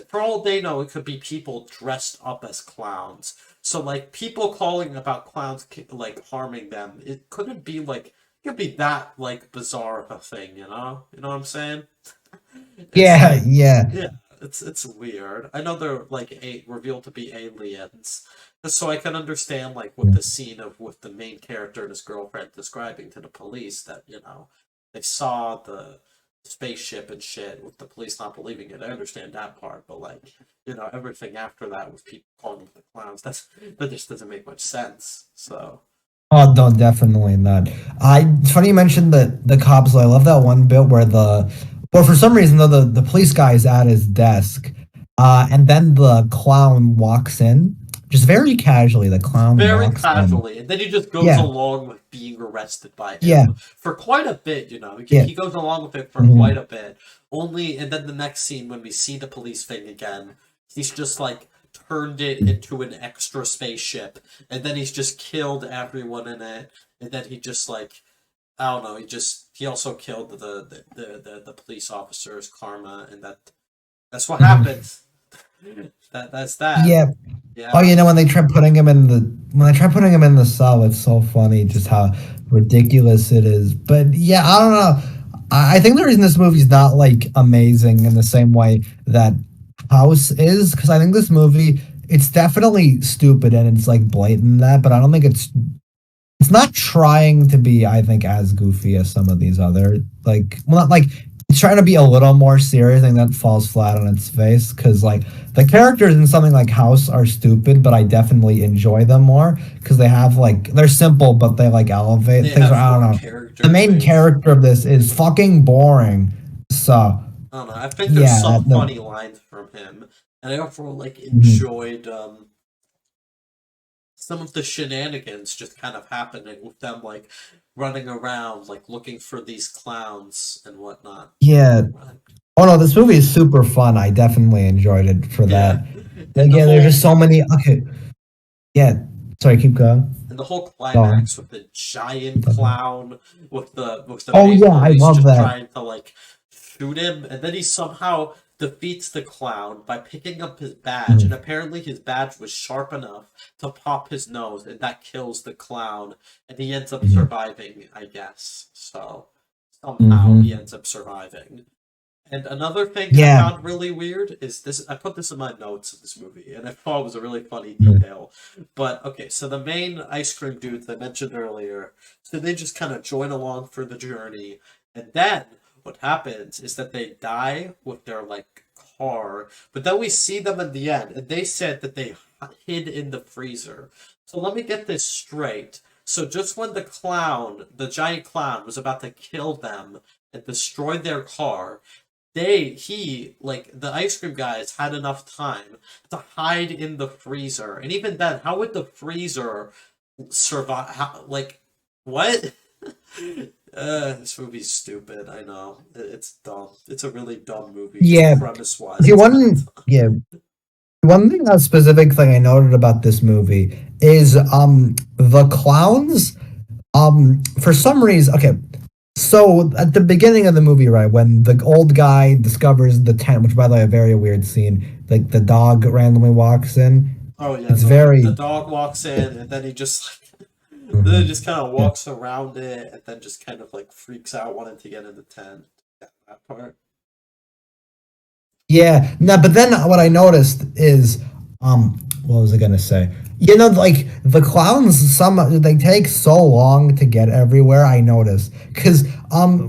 for all they know, it could be people dressed up as clowns. So like people calling about clowns like harming them, it couldn't be like it could be that like bizarre of a thing, you know? You know what I'm saying? It's
Yeah,
like
yeah.
yeah, it's weird. I know they're like revealed to be aliens, so I can understand like with the scene of with the main character and his girlfriend describing to the police that you know they saw the spaceship and shit with the police not believing it. I understand that part, but like you know everything after that with people calling them the clowns, that just doesn't make much sense. So
Oh, no, definitely not. It's funny you mentioned the cops. I love that one bit where well, for some reason though, the police guy is at his desk, and then the clown walks in, just very casually. The clown
very
walks in.
casually, and then he just goes
Yeah,
along with being arrested by
yeah,
him for quite a bit. You know,
yeah.
he goes along with it for quite
Mhm.
a bit. Only, and then the next scene when we see the police thing again, he's just like turned it into an extra spaceship, and then he's just killed everyone in it, and then he just like I don't know, he also killed the police officers, Karma, and that's what
Mhm.
happens. That's that.
Yeah. Oh,
Yeah.
when they try putting him in the cell, it's so funny just how ridiculous it is. But yeah, I don't know. I think the reason this movie's not like amazing in the same way that House is, because I think this movie it's definitely stupid and it's like blatant that, but I don't think it's not trying to be, I think, as goofy as some of these other like well not like it's trying to be a little more serious and that falls flat on its face because like the characters in something like House are stupid, but I definitely enjoy them more because they have like they're simple but they like elevate
They
things.
have
I don't
more
know.
character
The main
traits.
character of this is fucking boring. So
I don't know. I think there's
yeah,
some
no,
funny lines from him, and I overall like
mhm.
enjoyed some of the shenanigans just kind of happening with them like running around like looking for these clowns and whatnot.
Yeah.
Right.
Oh no, this movie is super fun. I definitely enjoyed it for that.
Yeah,
Like
and the
yeah, there's
whole
just so many. Okay, yeah. Sorry, keep going.
and the whole
Go on.
climax with the giant clown with the
Oh
main
yeah, I
police
love
just
that.
trying to like shoot him, and then he somehow defeats the clown by picking up his badge, and
Mhm,
apparently his badge was sharp enough to pop his nose, and that kills the clown, and he ends up
mhm,
surviving, I guess. So somehow he
mhm.
ends up surviving. And another thing I
Yeah.
found really weird is this. I put this in my notes of this movie, and I thought it was a really funny
Mhm,
detail. But okay, so the main ice cream dudes I mentioned earlier, so they just kind of join along for the journey, and then what happens is that they die with their like car, but then we see them in the end, and they said that they hid in the freezer. So let me get this straight. So just when the giant clown, was about to kill them and destroy their car, like the ice cream guys had enough time to hide in the freezer, and even then, how would the freezer survive? Like, what? This movie's stupid. I know it's dumb. It's a really dumb movie, just
Yeah.
premise wise.
Okay,
It's kind of dumb.
one thing, a specific thing I noted about this movie is the clowns. For some reason, okay. So at the beginning of the movie, right, when the old guy discovers the tent, which by the way, a very weird scene, like the dog randomly walks in.
Oh yeah,
It's
the
very.
dog walks in, and then he just then he just
Mhm.
kind of walks around it, and then just kind of like freaks out wanting to get in the tent. Yeah, that part.
Yeah, no, but then what I noticed is, what was I gonna say? You know, like the clowns, some they take so long to get everywhere. I noticed because,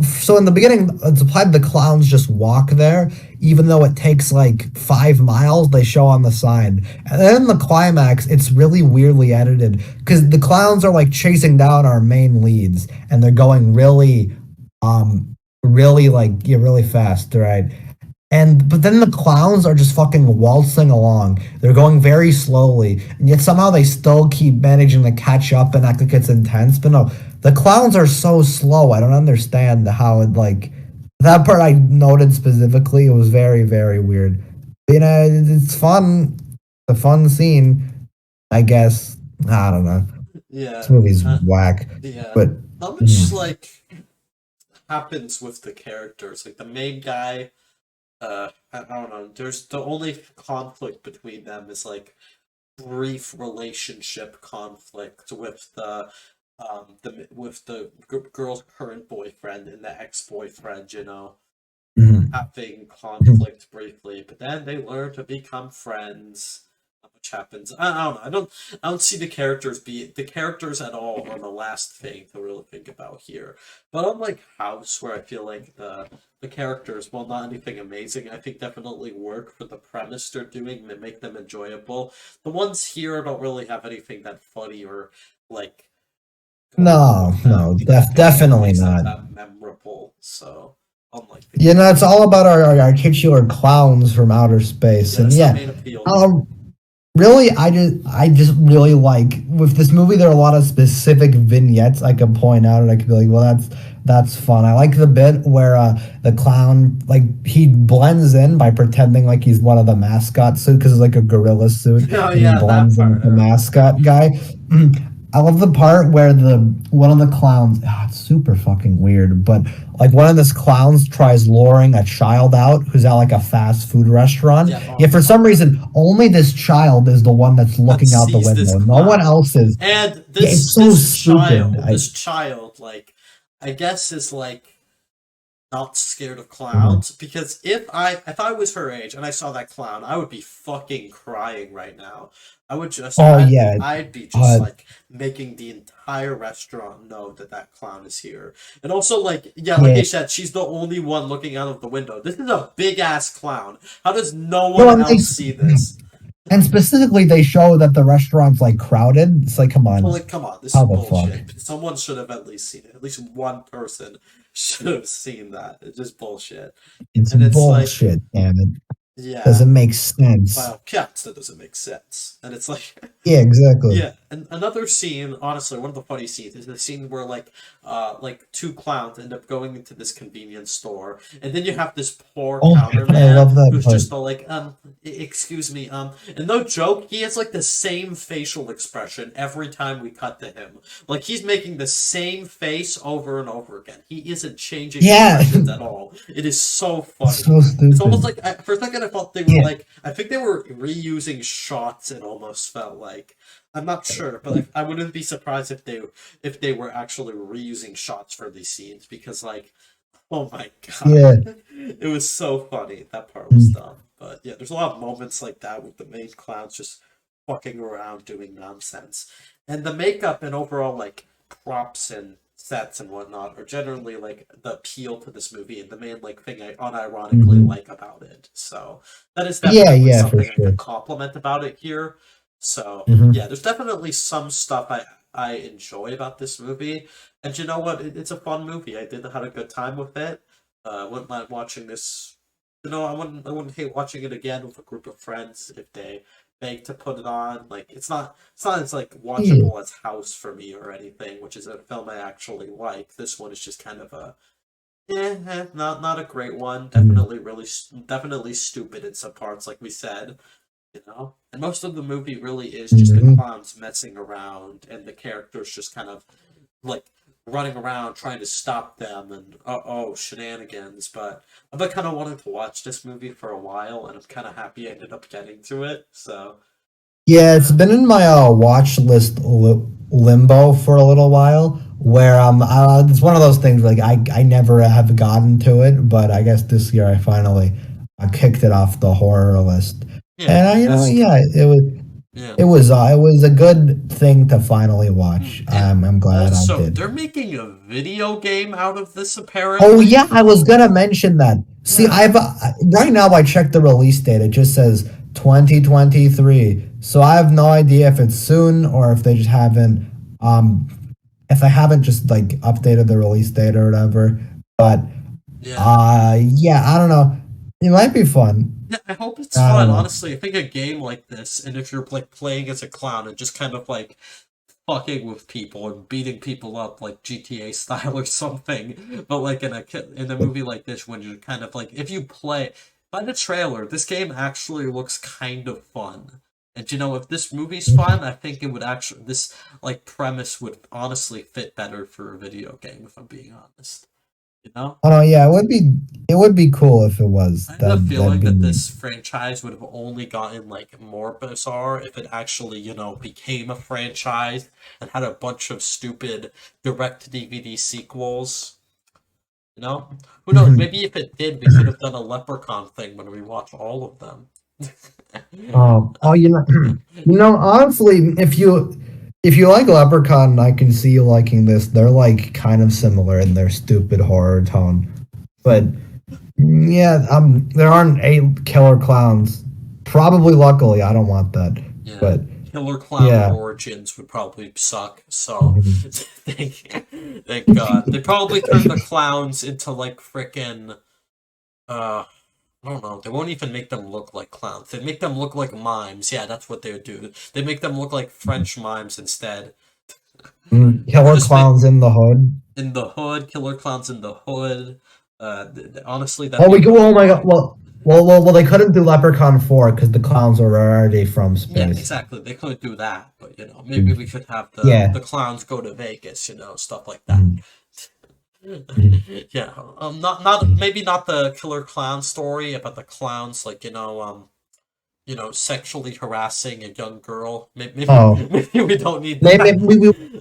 so in the beginning, it's implied the clowns just walk there, even though it takes like 5 miles. They show on the sign, and then the climax, it's really weirdly edited because the clowns are like chasing down our main leads, and they're going really like yeah, really fast, right? And but then the clowns are just fucking waltzing along. They're going very slowly, and yet somehow they still keep managing to catch up and act like it's intense. But no, the clowns are so slow. I don't understand how it like that part I noted specifically. It was very very weird. You know, it's fun. A fun scene, I guess. I don't know. This
Yeah,
movie's whack,
yeah.
but
How much
mm,
like happens with the characters? Like the main guy, I don't know. There's the only conflict between them is like brief relationship conflict with the girl's current boyfriend and the ex-boyfriend.
mm,
Having
mm.
conflict briefly, but then they learn to become friends. Which happens. I don't know. I don't see the characters at all are the last thing to really think about here. But unlike House, where I feel like the characters, while not anything amazing, I think definitely work for the premise they're doing and make them enjoyable. The ones here don't really have anything that funny or like going on
No,
with them
no,
that
definitely
makes them
not.
that memorable. So unlike the
You know, it's
others.
all about our titular clowns from outer space,
Yeah,
and
that's the
yeah,
main appeal to
um,
them.
really, I just really like with this movie. There are a lot of specific vignettes I could point out, and I could be like, well, that's fun. I like the bit where the clown, like, he blends in by pretending like he's one of the mascot suit because it's like a gorilla suit,
Oh
and he
yeah, that
blends in
part
with
I
the
remember.
mascot guy. I love the part where the one of the clowns. It's super fucking weird, but like one of these clowns tries luring a child out who's at like a fast food restaurant.
Yeah, oh
Yet for some
fuck.
reason, only this child is the one that's
That
looking out the
sees this
window. No one
clown.
else is.
And
Yeah,
this
it's so
this
stupid.
child, this child, like, I guess is like not scared of
Mhm.
clowns because if I was her age and I saw that clown, I would be fucking crying right now. I would just
Oh
I'd
yeah.
I'd be just
Uh,
like making the entire restaurant know that that clown is here. And also like yeah, like
yeah.
I said, she's the only one looking out of the window. This is a big ass clown. How does no one
No, and
else see this?
and specifically they show that the restaurant's like crowded. It's like, come
Well,
on,
like, come on, this is
how the fuck?
bullshit. Someone should have at least seen it. At least one person should have seen that. It's just bullshit.
It's
And it's like,
bullshit, damn it.
yeah,
Doesn't make sense.
wow, cats, that doesn't make sense. And it's like,
Yeah, exactly.
yeah, and another scene, honestly, one of the funny scenes is the scene where like two clowns end up going into this convenience store, and then you have this poor
Oh my
counter
god, I
man
love that
who's
part.
just all like, excuse me, and no joke, he has like the same facial expression every time we cut to him. Like he's making the same face over and over again. He isn't changing
Yeah,
expressions at all. It is so
it's
funny.
so
It's almost
stupid.
like for a second I thought they were
Yeah,
like I think they were reusing shots. It almost felt like I'm not sure, but I wouldn't be surprised if they were actually reusing shots for these scenes because like oh my
yeah.
god, it was so funny. That part was dumb, but yeah, there's a lot of moments like that with the main clowns just fucking around doing nonsense, and the makeup and overall like props and sets and whatnot are generally like the appeal to this movie and the main like thing I unironically
Mhm.
like about it. So that is
Yeah,
definitely
yeah, for
something I
sure.
could compliment about it here. So
Mhm.
yeah, there's definitely some stuff I enjoy about this movie, and you know what? It's a fun movie. I did had a good time with it. Wouldn't mind watching this. You know, I wouldn't hate watching it again with a group of friends if they beg to put it on. Like it's not as like
Yeah.
watchable as House for me or anything, which is a film I actually like. This one is just kind of a not a great one.
Mhm.
Definitely stupid in some parts, like we said. You know, and most of the movie really is just the
Mhm.
clowns messing around and the characters just kind of like running around trying to stop them and oh shenanigans. But I've been kind of wanting to watch this movie for a while, and I'm kind of happy I ended up getting to it. So
Yeah, it's
yeah,
been in my watch list limbo for a little while. Where it's one of those things like I never have gotten to it, but I guess this year I finally kicked it off the horror list,
yeah,
and
that's
yeah,
good.
it was
Yeah.
it was a good thing to finally watch.
And
I'm glad I
also,
did.
they're making a video game out of this
Oh
apparently.
yeah, I was gonna mention that. See,
Yeah.
I've right now I checked the release date. It just says 2023. So I have no idea if it's soon or if they just haven't um if they haven't just like updated the release date or whatever. But
Yeah.
yeah, I don't know. It might be fun.
Yeah, I hope it's
I
fun.
don't know.
Honestly, I think a game like this, and if you're like playing as a clown and just kind of like fucking with people and beating people up like GTA style or something, but like in a movie like this, when you're kind of like if you play by the trailer, this game actually looks kind of fun. And you know, if this movie's fun, I think it would actually this like premise would honestly fit better for a video game. If I'm being honest, you know.
Oh no, yeah, it would be cool if it was.
I have a
That'd
feeling
be
that
neat.
this franchise would have only gotten like more bizarre if it actually, became a franchise and had a bunch of stupid direct DVD sequels. You know? Who knows? Maybe if it did, we could have done a Leprechaun thing when we watch all of them.
Oh, honestly, if you like Leprechaun, I can see you liking this. They're like kind of similar in their stupid horror tone, but yeah, there aren't eight killer clowns. Probably, luckily, I don't want that.
Yeah.
But
Killer Clown
yeah,
Origins would probably suck, so thank God. They probably turned the clowns into like frickin' uh I don't know. They won't even make them look like clowns. They make them look like mimes. Yeah, that's what they would do. They make them look like French mimes instead. Or
Killer
just make
Clowns in the Hood.
in the hood, killer clowns in the hood. Honestly, that'd
Oh,
be really
oh my god.
fun.
Well, they couldn't do Leprechaun 4 because the clowns were already from
Yeah,
space.
exactly. They could do that, but maybe
Mm.
we could have
Yeah.
the clowns go to Vegas, stuff like that.
Mhm. Mhm.
Yeah, not maybe not the killer clown story about the clowns, like sexually harassing a young girl. Maybe,
Oh,
maybe we don't need
maybe
that.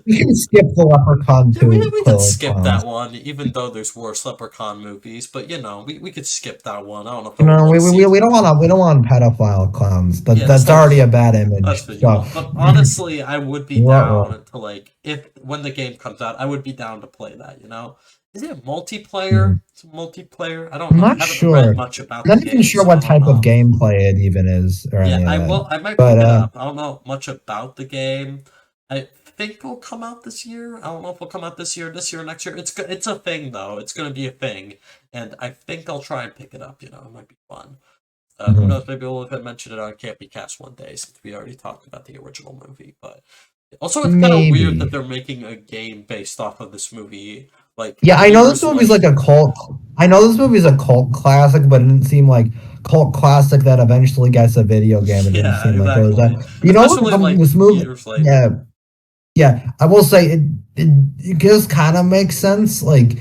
we can skip the Leprechaun
Yeah, we,
2
we could
Killer
skip that
Clowns.
one, even though there's worse Leprechaun movies. But we could skip that one. I don't know if I would want to see.
We don't want pedophile clowns.
Yeah,
That's already a bad
that's
image.
what you
So,
want. But honestly, I would be
what?
down to like if when the game comes out, I would be down to play that. Is it multiplayer?
Mhm.
It's multiplayer. I don't
I'm
know. I
not
haven't read
sure.
much about
I'm
the
not even
game,
sure
so I
what
don't
type of
know.
gameplay it even is or
Yeah,
any of
I
that.
will. I might pick
But
it up. I don't know much about the game. I think it'll come out this year. I don't know if it'll come out this year, next year. It's a thing though. It's gonna be a thing, and I think I'll try and pick it up. It might be fun. Who knows?
mhm,
Maybe we'll even mention it on Campy Cast one day since we already talked about the original movie. But also, it's kind of weird that
maybe.
they're making a game based off of this movie, like
Yeah, I know this
years
movie's like
late.
a cult. I know this movie's a cult classic, but it didn't seem like cult classic that eventually gets a video game. It didn't
Yeah,
seem like it was that.
exactly.
You know what?
Especially like
This movie.
years later.
Yeah, yeah. I will say it just kind of makes sense. Like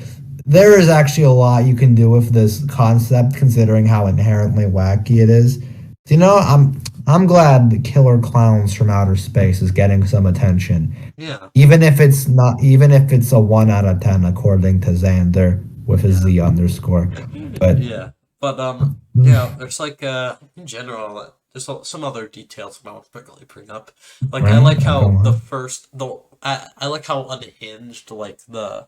there is actually a lot you can do with this concept, considering how inherently wacky it is. I'm glad the Killer Clowns from Outer Space is getting some attention.
Yeah,
Even if it's a 1 out of 10 according to Xander with a
yeah.
Z underscore. But
Yeah, but
mm,
there's like in general, there's some other details I want to quickly bring up. Like I
right,
like
go
how the
on.
first the I like how unhinged like the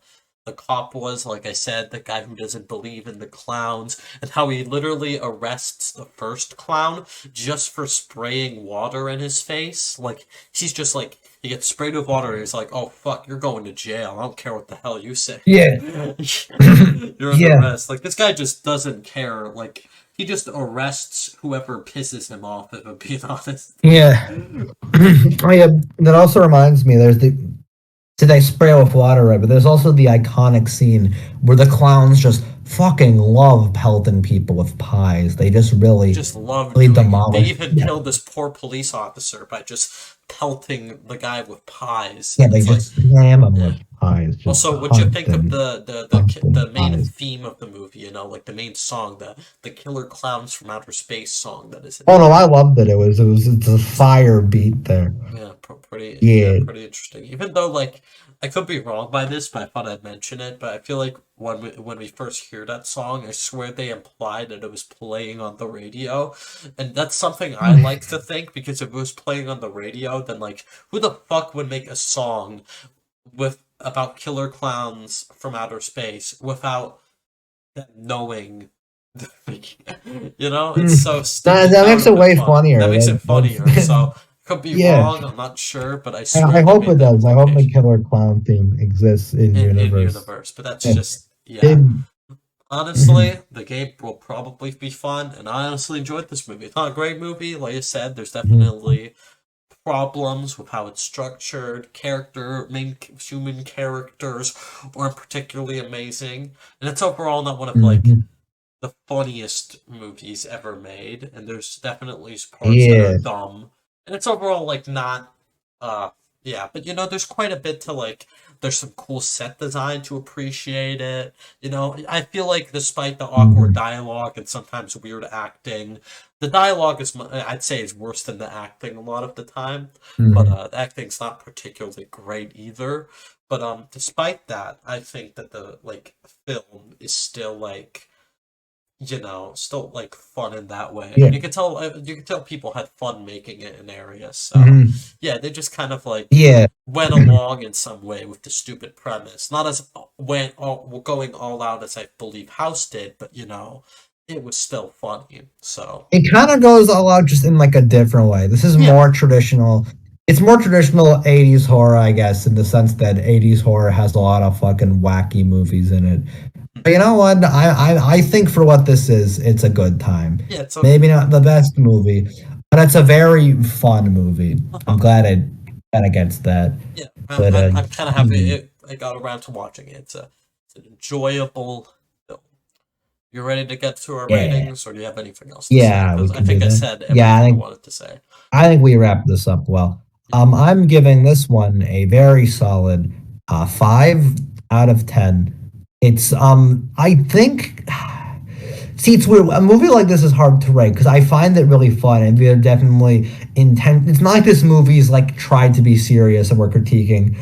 cop was. Like I said, the guy who doesn't believe in the clowns, and how he literally arrests the first clown just for spraying water in his face. Like he's just like he gets sprayed with water, and he's like, "Oh fuck, you're going to jail. I don't care what the hell you say."
Yeah.
You're under
Yeah.
arrest. Like this guy just doesn't care. Like he just arrests whoever pisses him off. If I'm being honest.
Yeah. Oh yeah. That also reminds me. So they spray with water, right? But there's also the iconic scene where the clowns just fucking love pelting people with pies. They just
Just love
really
doing it. They
demolish.
even
Yeah.
killed this poor police officer by just pelting the guy with pies,
Yeah.
and
They
it's like,
just slam them
eh.
with pies. Just
Also, what you
punch
think of
them, punch them
the
with
main
pies.
theme of the movie? Like the main song, the Killer Clowns from Outer Space song that is in
Oh no,
there.
I loved it. It's a fire beat there.
Yeah,
Yeah.
pretty interesting. Even though like I could be wrong by this, but I thought I'd mention it. But I feel like when we first hear that song, I swear they implied that it was playing on the radio, and that's something I like to think because if it was playing on the radio, then like who the fuck would make a song with about killer clowns from outer space without them knowing the thing? It's so stupid.
That
That would
makes
have
it
been
way
fun. That
funnier.
makes it funnier.
That's
So could be
yeah.
wrong. I'm not sure, but I
And
swear
I
they
hope
made
it
that
does. I hope the
implication
killer clown theme exists in
in
universe.
universe. But that's
Yeah.
just
It,
yeah. Honestly, the game will probably be fun, and I honestly enjoyed this movie. It's not a great movie, like I said. There's definitely problems with how it's structured. Main human characters aren't particularly amazing, and it's overall not one of like the funniest movies ever made, and there's definitely parts that are
yeah.
dumb, and it's overall like not yeah, but there's quite a bit to like there's some cool set design to appreciate it. I feel like despite the awkward
Mhm,
dialogue and sometimes weird acting, the dialogue I'd say is worse than the acting a lot of the time, but
mhm.
the acting's not particularly great either. But despite that, I think that the like film is still like still like fun in that way,
Yeah.
and you can tell people had fun making it in areas. So
Mhm.
yeah, they just kind of like
Yeah.
went along in some way with the stupid premise, not as went all going all out as I believe House did, but it was still funny. So
It kind of goes all out just in like a different way. This is
yeah,
more traditional. It's more traditional 80s horror, I guess, in the sense that 80s horror has a lot of fucking wacky movies in it. But you know what? I think for what this is, it's a good time.
Yeah, it's okay.
Maybe not the best movie, but it's a very fun movie. I'm
Uh-huh.
glad it got against that.
Yeah,
But
I'm kind of happy I got around to watching it. It's an enjoyable film. You ready to get to our
yeah,
ratings, or do you have anything else to say?
yeah, we
Because I
can do
think I
that.
said
Yeah,
everything I wanted to say.
I think we wrapped this up well.
Yeah.
I'm giving this one a very solid 5 out of 10. It's I think see, it's weird. A movie like this is hard to rate because I find it really fun and they're definitely intent. It's not like this movie's like tried to be serious and we're critiquing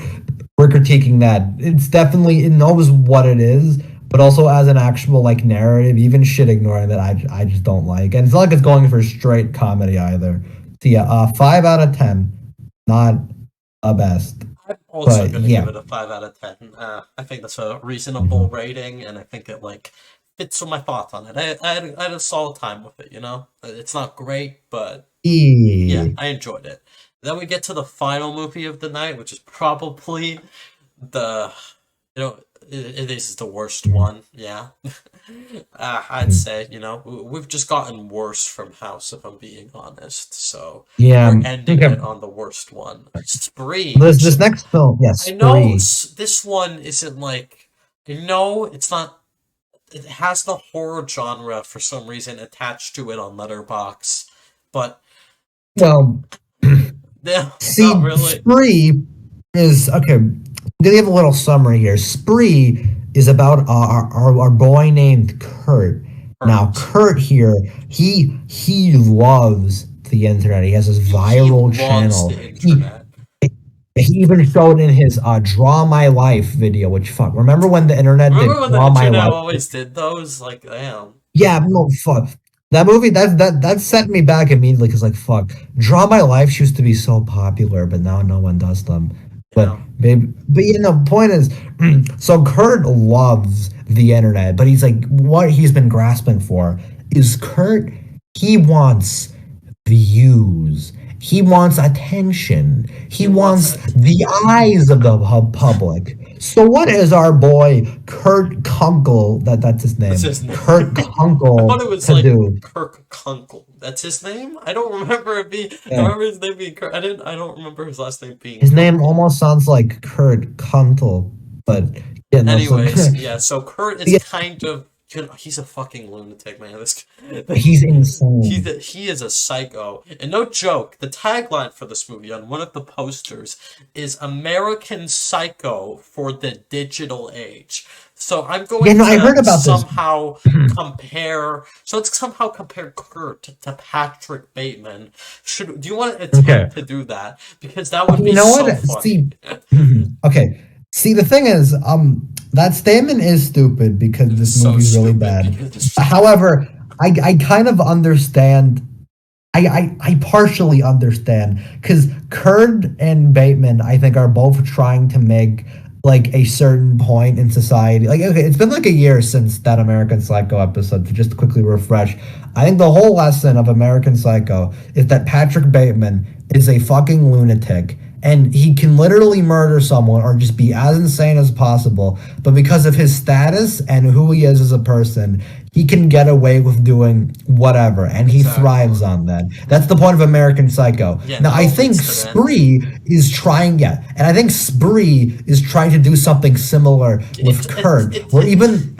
that. It's definitely it knows what it is, but also as an actual like narrative, even shit ignoring that I just don't like. And it's not like it's going for straight comedy either. So yeah, 5 out of 10, not a best,
I'm also
but
gonna give
yeah.
it a 5 out of 10. I think that's a reasonable
Mhm.
rating, and I think it like fits with my thoughts on it. I had a solid time with it. You know, it's not great, but yeah,
Yeah.
I enjoyed it. Then we get to the final movie of the night, which is probably the, it is the worst
Mhm.
one. Yeah, I'd say we've just gotten worse from House, if I'm being honest. So
Yeah.
we're ending
Okay.
it on the worst one, Spree,
This
which
this next film, yes,
I know
Spree.
this one isn't like. I know it's not. It has the horror genre for some reason attached to it on Letterbox, but
Well,
yeah, not
see,
really.
Spree is okay. I'm gonna give a little summary here. Spree is about our boy named Kurt. Now,
Hurt.
Kurt here, he loves the internet. He has this
He
viral
loves
channel.
the
He
internet.
he even showed in his "Draw My Life" video. Which fuck, remember when the internet did
Remember when the
"Draw My
internet
Life"?
always did those? Like, damn.
Yeah, no fuck. That movie that set me back immediately because like fuck, Draw My Life used to be so popular, but now no one does them. But
Yeah.
maybe, but point is, so Kurt loves the internet, but he's like, what he's been grasping for is Kurt. He wants views. He wants attention. He
He wants
wants
it.
the eyes of the public. So what is our boy Kurt Kunkel, that's his
What's
name,
his name?
Kurt
I thought
Kunkel
it was
to
like
do?
Kirk Kunkel. That's his name? I don't remember it being. I
Yeah.
remember his name being Kirk. I don't remember his last name being
His name
Kunkel.
almost sounds like Kurt Kunkel, but yeah, no. So
Anyways, yeah, so Kurt is
yeah,
kind of he's a fucking lunatic, man. This
he's insane.
he is a psycho. And no joke, the tagline for this movie on one of the posters is American Psycho for the digital age. So I'm
Yeah,
going
no, I heard
to
about this.
let's somehow compare Kurt to Patrick Bateman. Do you want to
Okay.
attempt to do that? Because that would
You
be
know
so
what?
funny.
See, okay. See, the thing is, that statement is stupid because
It is
this
so
movie's really
stupid
bad.
because it's
However, I kind of understand. I partially understand because Kurd and Bateman, I think, are both trying to make like a certain point in society. Like, okay, it's been like a year since that American Psycho episode. To just quickly refresh, I think the whole lesson of American Psycho is that Patrick Bateman is a fucking lunatic. And he can literally murder someone or just be as insane as possible. But because of his status and who he is as a person, he can get away with doing whatever, and he thrives
exactly.
on that. That's the point of American Psycho.
Yeah,
Now,
it
I
all
think
leads to that.
Spree is trying, yeah, and I think Spree is trying to do something similar with Kurt, where even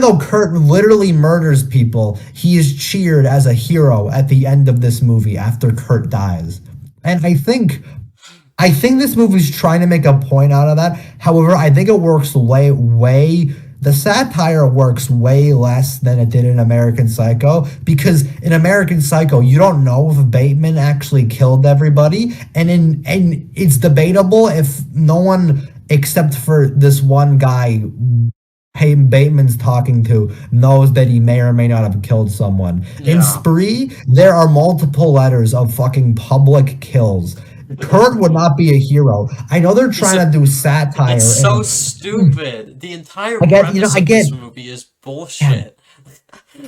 though Kurt literally murders people, he is cheered as a hero at the end of this movie after Kurt dies. And I think this movie's trying to make a point out of that. However, I think it works the satire works way less than it did in American Psycho because in American Psycho you don't know if Bateman actually killed everybody, and it's debatable if no one except for this one guy Bateman's talking to knows that he may or may not have killed someone. In
Yeah.
Spree, there are multiple letters of fucking public kills. Kurt would not be a hero. I know they're
It's
trying to do
it's
satire
so
and
stupid. The entire
I get,
premise
I
of
get,
this movie is
yeah,
bullshit.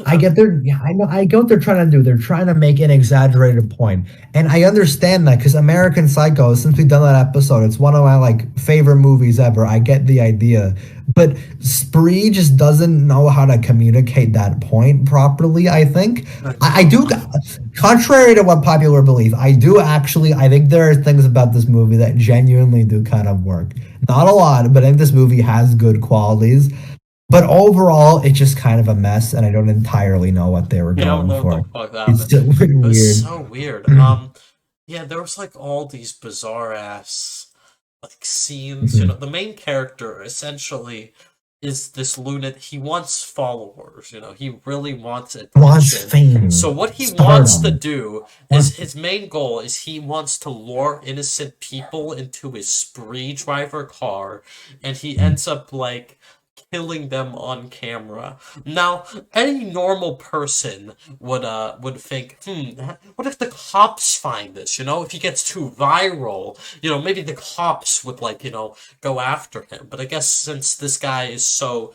I get their, yeah, I know, I get what they're trying to do. They're trying to make an exaggerated point, and I understand that because American Psycho, since we've done that episode, it's one of my like favorite movies ever. I get the idea, but Spree just doesn't know how to communicate that point properly, I think. I do,
No.
contrary to what popular belief, I do actually, I think there are things about this movie that genuinely do kind of work. Not a lot, but I think this movie has good qualities. But overall, it's just kind of a mess, and I don't entirely know what they were
You don't
going
know what the
for.
fuck
It's
happened.
still
It was
weird.
so weird. Yeah, there was like all these bizarre ass like scenes. You know,
Mhm.
the main character essentially is this lunatic. He wants followers. You know, he really wants
Wants
attention. So
fame,
what he wants to
stardom.
do is
Wants,
his main goal is he wants to lure innocent people into his spree driver car, and he ends up like killing them on camera. Now, any normal person would think, what if the cops find this? You know, if he gets too viral, you know, maybe the cops would like, you know, go after him. But I guess since this guy is so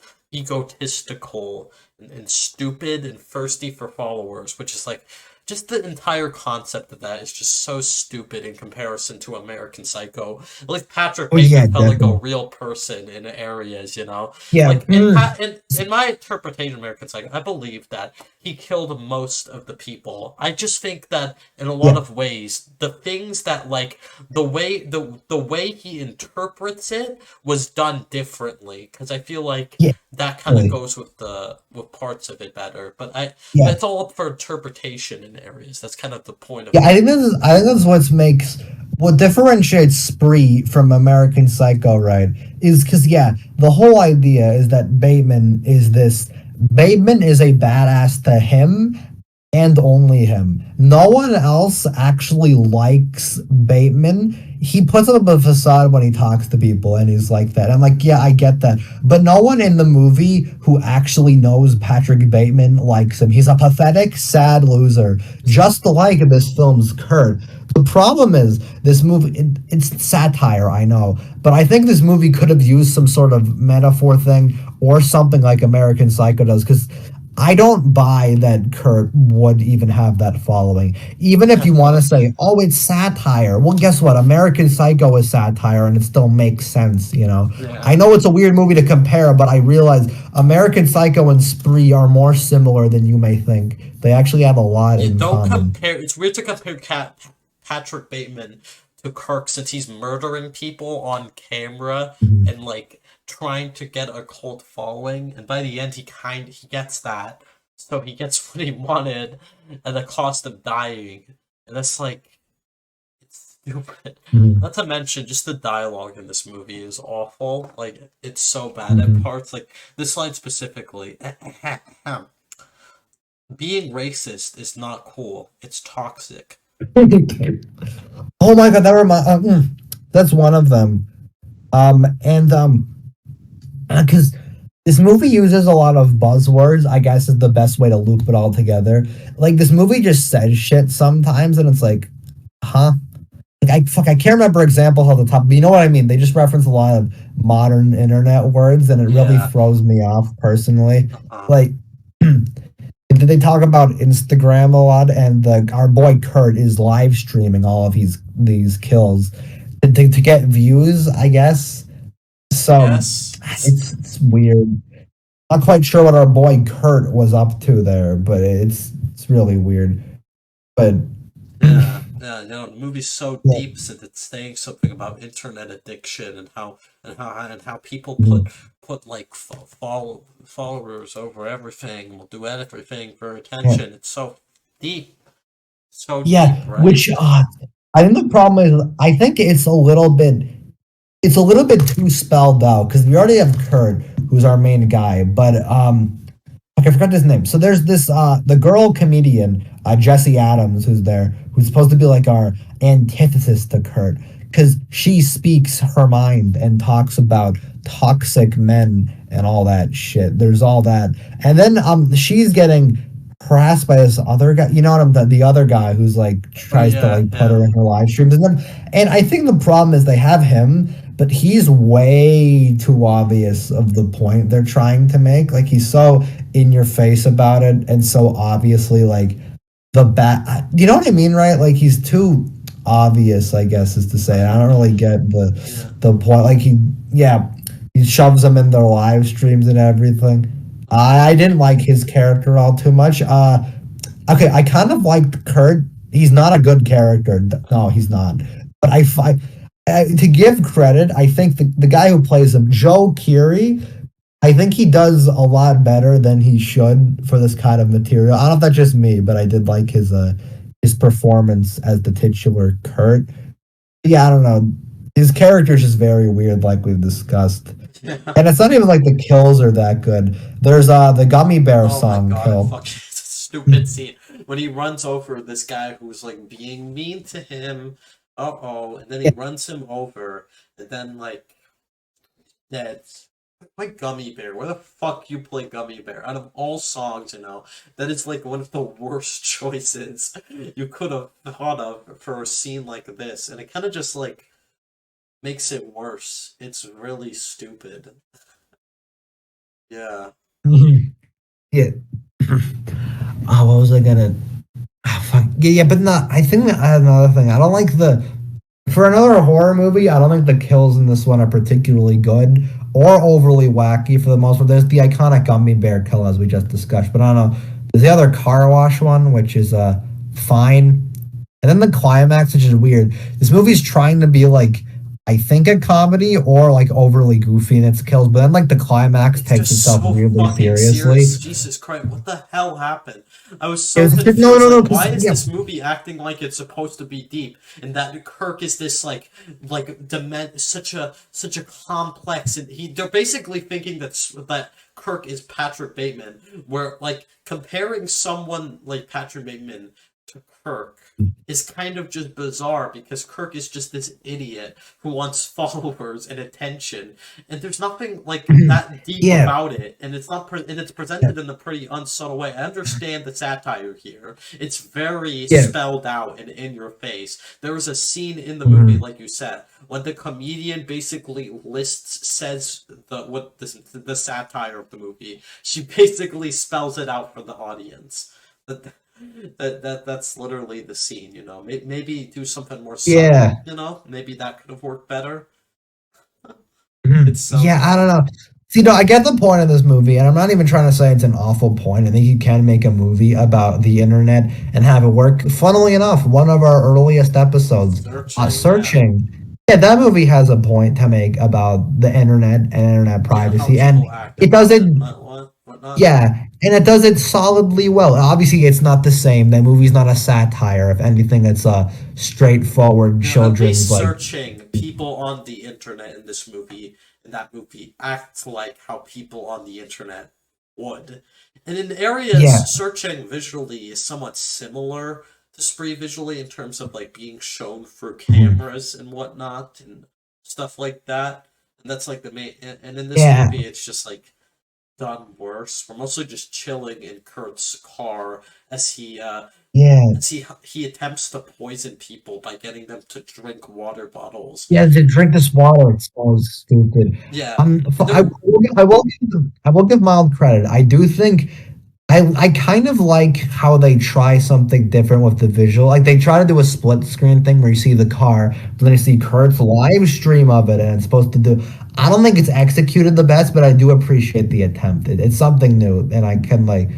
egotistical and stupid and thirsty for followers, which is like just the entire concept of that is just so stupid in comparison to American Psycho. At least Patrick
oh yeah,
Bateman felt like a
definitely.
real person in areas, you know.
Yeah.
Like in my interpretation of American Psycho, I believe that he killed most of the people. I just think that in a lot
Yeah.
of ways, the things that like the way he interprets it was done differently because I feel like
Yeah.
that kind of
Really.
goes with parts of it better. But
Yeah.
it's all up for interpretation in areas. That's kind of the point of
Yeah,
it.
I think that's what differentiates Spree from American Psycho, right? Is because yeah, the whole idea is that Bateman is a badass to him and only him. No one else actually likes Bateman. He puts up a facade when he talks to people and he's like that. I'm like, yeah, I get that. But no one in the movie who actually knows Patrick Bateman likes him. He's a pathetic, sad loser, just like this film's Kurt. The problem is this movie, it's satire, I know, but I think this movie could have used some sort of metaphor thing or something like American Psycho does, because I don't buy that Kurt would even have that following. Even if you want to say, oh, it's satire. Well, guess what? American Psycho is satire and it still makes sense, you know?
Yeah.
I know it's a weird movie to compare, but I realize American Psycho and Spree are more similar than you may think. They actually have a lot
Yeah,
in
don't
common.
compare. It's weird to compare Patrick Bateman to Kirk since he's murdering people on camera
Mhm.
and like trying to get a cult following. And by the end, he gets that, so he gets what he wanted at the cost of dying. And that's like it's stupid.
Mhm.
Not to mention, just the dialogue in this movie is awful. Like it's so bad at
Mhm.
parts. Like this line specifically. Being racist is not cool. It's toxic.
Oh my god, that's one of them. And because this movie uses a lot of buzzwords, I guess is the best way to loop it all together. Like this movie just says shit sometimes, and it's like, huh? Like I can't remember examples off the top, but you know what I mean. They just reference a lot of modern internet words, and it really
Yeah.
throws me off personally.
Uh-uh.
Like, they talk about Instagram a lot, and our boy Kurt is live streaming all of these kills to get views, I guess. So
Yes.
it's weird. Not quite sure what our boy Kurt was up to there, but it's really weird. But
Yeah. Yeah. No, the movie's so
yeah.
deep since it's saying something about internet addiction and how people
Mhm.
put like followers over everything. Will do everything for
Yeah.
attention. It's so deep. So deep,
Yeah,
right?
which I think the problem is I think it's a little bit too spelled out because we already have Kurt, who's our main guy, but okay, I forgot his name. So there's this the girl comedian, Jessie Adams, who's there, who's supposed to be like our antithesis to Kurt, because she speaks her mind and talks about toxic men and all that shit. There's all that. And then she's getting harassed by this other guy. You know what the other guy who's like
Oh
tries to
yeah,
like put her in
him.
her live streams and I think the problem is they have him, but he's way too obvious of the point they're trying to make. Like he's so in your face about it and so obviously like the bad. You know what I mean, right? Like he's too obvious, I guess is to say. I don't really get
Yeah.
the point. Like yeah, he shoves them in their live streams and everything. I didn't like his character all too much. Okay, I kind of liked Kurt. He's not a good character. No, he's not. But to give credit, I think the guy who plays him, Joe Keery, I think he does a lot better than he should for this kind of material. I don't know if that's just me, but I did like his performance as the titular Kurt. Yeah, I don't know. His character is just very weird, like we've discussed. And it's not even like the kills are that good. There's the Gummy Bear
Oh my
song
god,
kill.
fucking it's a stupid scene when he runs over this guy who's like being mean to him. Uh-oh, and then he runs him over, and then like that's like Gummy Bear. Where the fuck you play Gummy Bear? Out of all songs, that is like one of the worst choices you could have thought of for a scene like this, and it kind of just like makes it worse. It's really stupid. Yeah.
Yeah. Oh, what was I gonna? Fuck. Yeah, but not. I think that I have another thing. I don't like the. For another horror movie, I don't think the kills in this one are particularly good or overly wacky for the most part. There's the iconic gummy bear kill as we just discussed, but I don't know. There's the other car wash one, which is fine, and then the climax, which is weird. This movie's trying to be like, I think, a comedy or like overly goofy in its kills, but then like the climax
It's
takes
just
itself
so
really
fucking
seriously.
serious. Jesus Christ, what the hell happened? I was so
It's just, no,
confused.
no, no,
Like, why is
yeah,
this movie acting like it's supposed to be deep, and that Kirk is this such a complex, and they're basically thinking that Kirk is Patrick Bateman, where like comparing someone like Patrick Bateman to Kirk is kind of just bizarre because Kirk is just this idiot who wants followers and attention, and there's nothing like that deep
yeah,
about it, and it's presented in a pretty unsubtle way. I understand the satire here; it's very
yeah.
spelled out and in your face. There was a scene in the movie,
Mhm.
like you said, when the comedian basically says the satire of the movie. She basically spells it out for the audience. That's literally the scene, Maybe do something more
Yeah.
subtle, Maybe that could have worked better. It's
Mhm.
so
Yeah, I don't
dumb.
know. See, no, I get the point of this movie, and I'm not even trying to say it's an awful point. I think you can make a movie about the internet and have it work. Funnily enough, one of our earliest episodes,
Searching, yeah.
Searching, yeah, that movie has a point to make about the internet and internet
Yeah, how
privacy, and
people act
it does
about
it.
it, whatnot.
Yeah, and it does it solidly well. Obviously, it's not the same. That movie's not a satire. If anything, it's a straightforward
At
children's
least
like.
searching people on the internet in that movie, act like how people on the internet would. And in areas,
Yeah.
searching visually is somewhat similar to Spree visually in terms of like being shown through
Mhm.
cameras and whatnot and stuff like that. And that's like the main. And in this
Yeah.
movie, it's just like done worse. We're mostly just chilling in Kurt's car as
Yeah.
he attempts to poison people by getting them to drink water bottles.
Yeah, to drink this water, it's so stupid.
Yeah, and
I will give mild credit. I do think I kind of like how they try something different with the visual. Like they try to do a split screen thing where you see the car, but then you see Kurt's live stream of it, and it's supposed to do. I don't think it's executed the best, but I do appreciate the attempt. It's something new, and I can like.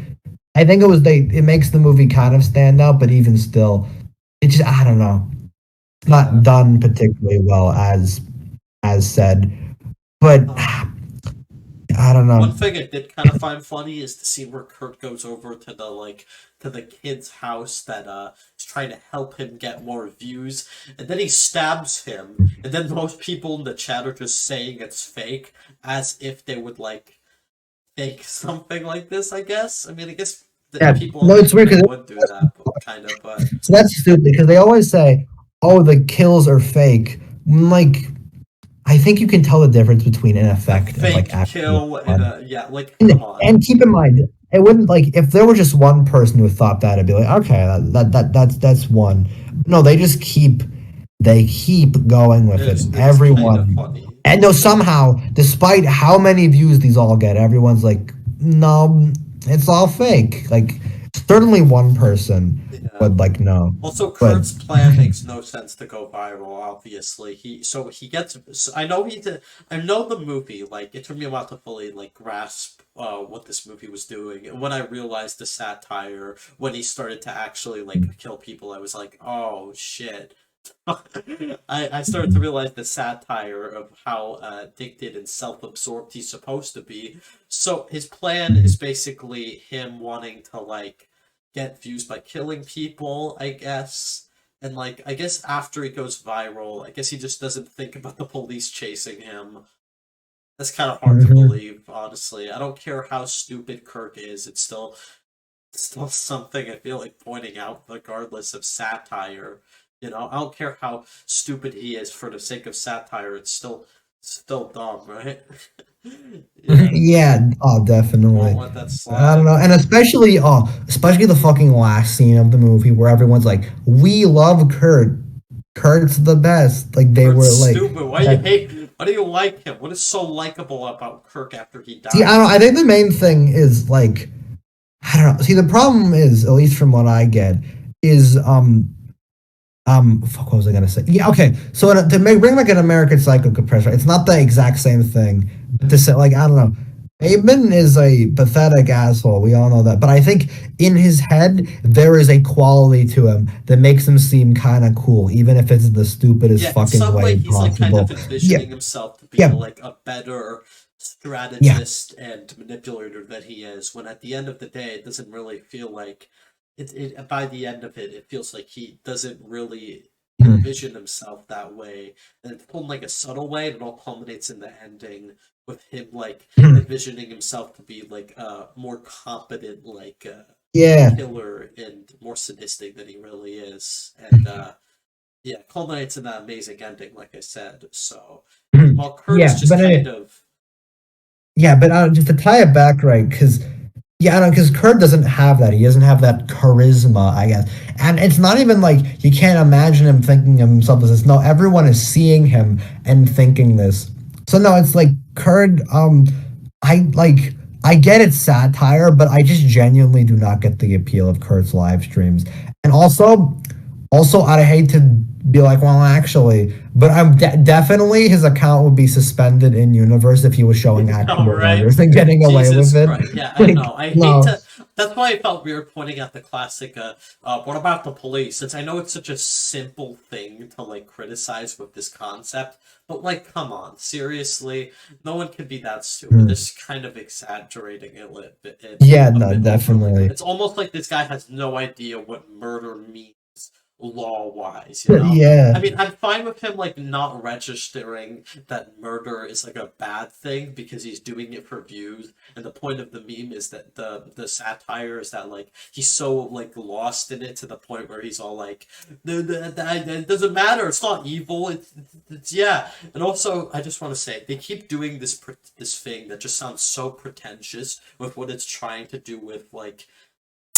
I think it was they. It makes the movie kind of stand out, but even still, it just I don't know. It's
yeah.
not done particularly well as said, but
Um,
I don't
One
know.
thing I did kind of find funny is the scene where Kurt goes over to the kid's house that is trying to help him get more views, and then he stabs him, and then most people in the chat are just saying it's fake, as if they would like fake something like this. I guess. I mean, I guess
Yeah,
people on
no,
the
it's weird
internet
because
would do that, but kind of. But
so that's stupid because they always say, "Oh, the kills are fake." Like, I think you can tell the difference between an
a
effect and like
fake
actual
kill and
fun.
a yeah, like come on.
And keep in mind, it wouldn't like if there were just one person who thought that, it'd be like, okay, that's one. No, they keep going with it.
It's kind of
Everyone,
funny.
and no, somehow, despite how many views these all get, everyone's like, no, it's all fake. Like certainly one person.
Yeah.
would like know.
Also,
But
Kurt's plan makes no sense to go viral. Obviously, he gets. So I know he did. I know the movie. Like it took me a while to fully like grasp what this movie was doing, and when I realized the satire, when he started to actually like kill people, I was like, oh shit. I started to realize the satire of how addicted and self-absorbed he's supposed to be. So his plan is basically him wanting to like get views by killing people, I guess. And like I guess after he goes viral, I guess he just doesn't think about the police chasing him. That's kind of hard to
Mhm.
believe, honestly. I don't care how stupid Kirk is, it's still something I feel like pointing out regardless of satire. You know, I don't care how stupid he is for the sake of satire, still dumb, right? Yeah.
Yeah, oh,
Won't
definitely.
let that
I don't
slide.
know, and especially the fucking last scene of the movie where everyone's like, "We love Kurt. Kurt's the best." Like they
Kurt's
were like,
stupid. Why do you hate? Why do you like him? What is so likable about Kirk after he
see, I don't.
dies?
I think the main thing is like, I don't know. See, the problem is, at least from what I get, is fuck, what was I gonna say? Yeah, okay. So to bring like an American Psycho comparison, it's not the exact same thing. But to say, like, I don't know, Bateman is a pathetic asshole. We all know that. But I think in his head there is a quality to him that makes him seem kind of cool, even if it's the stupidest
Yeah, in
fucking
some way,
way
he's like kind
possible.
of
Yeah,
envisioning himself to be
yeah,
like a better
yeah.
strategist and manipulator than he is. When at the end of the day, it doesn't really feel like it. By the end of it, it feels like he doesn't really
Mhm.
envision himself that way, and it's told in like a subtle way. And it all culminates in the ending with him like
Mhm.
envisioning himself to be like a more competent like
Yeah.
killer and more sadistic than he really is, and yeah, culminates in that amazing ending, like I said. So
Mhm.
while Kurt is
Yeah,
just kind of
but just to tie it back, right? Because yeah, I don't because Kurt doesn't have that. He doesn't have that charisma, I guess. And it's not even like you can't imagine him thinking of himself as this. No, everyone is seeing him and thinking this. So no, it's like Kurt. I like. I get it's satire, but I just genuinely do not get the appeal of Kurt's live streams. And also, I'd hate to be like, well, actually, but definitely his account would be suspended in universe if he was showing
all
actual
right.
murders and getting away
Jesus
with it.
Christ. Yeah, I
Like,
know. I hate
no.
to. That's why I felt weird pointing out the classic. What about the police? Since I know it's such a simple thing to like criticize with this concept, but like, come on, seriously, no one can be that stupid.
Mm.
This kind of exaggerating it
Yeah,
a
no,
bit overly.
definitely.
It's almost like this guy has no idea what murder means law wise, you know?
Yeah.
I mean, I'm fine with him like not registering that murder is like a bad thing because he's doing it for views. And the point of the meme is that the satire is that like he's so like lost in it to the point where he's all like, It doesn't matter. It's not evil. It's yeah." And also, I just want to say they keep doing this thing that just sounds so pretentious with what it's trying to do with like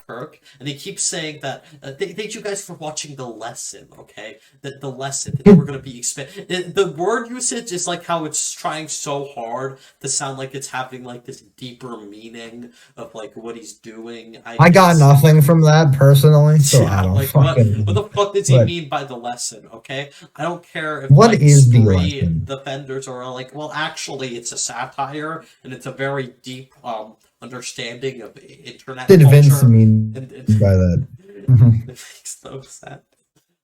Kirk, and he keeps saying that thank you guys for watching the lesson. Okay, the lesson that they were going to be the word usage is like how it's trying so hard to sound like it's having like this deeper meaning of like what he's doing. I
I got
guess.
nothing from that personally, so I
Yeah,
don't
like what
fucking.
the fuck does he
But
mean by the lesson? Okay, I don't care if
what
like
is the
three
lesson?
defenders are like, well, actually, it's a satire and it's a very deep understanding of internet
What did Vince
culture,
mean
and
by that?
it
Mhm.
makes no sense.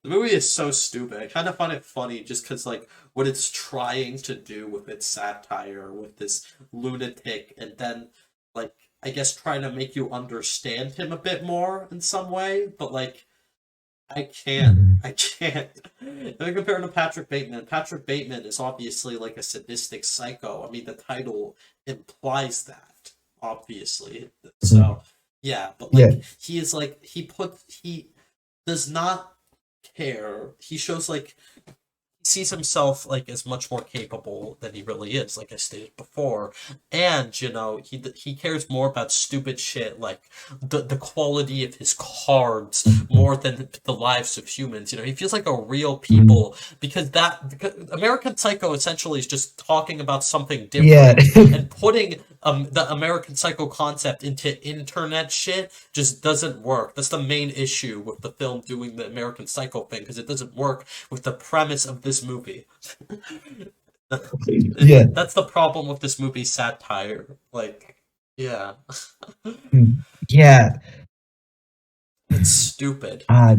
The movie is so stupid. I kind of find it funny just because like what it's trying to do with its satire, with this lunatic, and then like I guess trying to make you understand him a bit more in some way, but like I can't.
Mhm.
I can't. If I compare him to Patrick Bateman is obviously like a sadistic psycho. I mean, the title implies that, obviously.
Mhm.
So, yeah, but
Yeah.
like, he is like, he does not care. He shows like, sees himself like as much more capable than he really is, like I stated before. And he cares more about stupid shit like the quality of his cards more than the lives of humans. He feels like a real
Mhm.
people because American Psycho essentially is just talking about something
Yeah.
different and putting the American Psycho concept into internet shit just doesn't work. That's the main issue with the film doing the American Psycho thing because it doesn't work with the premise of this movie.
Yeah.
That's the problem with this movie satire. Like, yeah,
Yeah.
it's stupid.
Uh,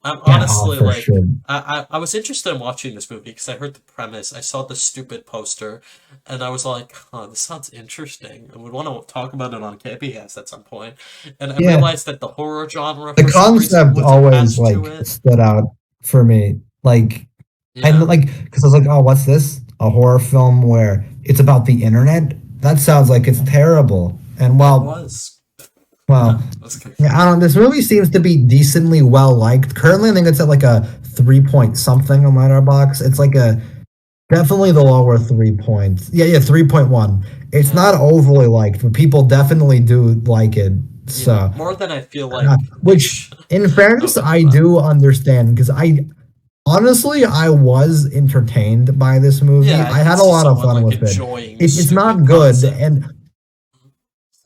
I'm
yeah, oh,
honestly
for
like,
sure.
I was interested in watching this movie because I heard the premise, I saw the stupid poster, and I was like, oh, this sounds interesting. I would want to talk about it on KBS at some point. And I
Yeah.
realized that the horror genre,
The
for some reason,
concept
was
always
attached to
like
it.
stood out for me. Like I
Yeah,
like because I was like, oh, what's this? A horror film where it's about the internet? That sounds like it's terrible. And
it
well,
was.
well,
That's good.
yeah, I don't. This movie seems to be decently well liked. Currently, I think it's at like a 3 point something on Letterboxd. It's like a definitely the lower 3 points. Yeah, yeah, 3.1. It's
Yeah,
not overly liked, but people definitely do like it.
yeah,
So,
more than I feel like it
which, in fairness,
Okay,
I
but
do understand because I honestly I was entertained by this movie.
yeah, I
I
could
had a
see
lot of
someone
fun
like
with it.
enjoying the
It's
stupid
not good,
concept.
and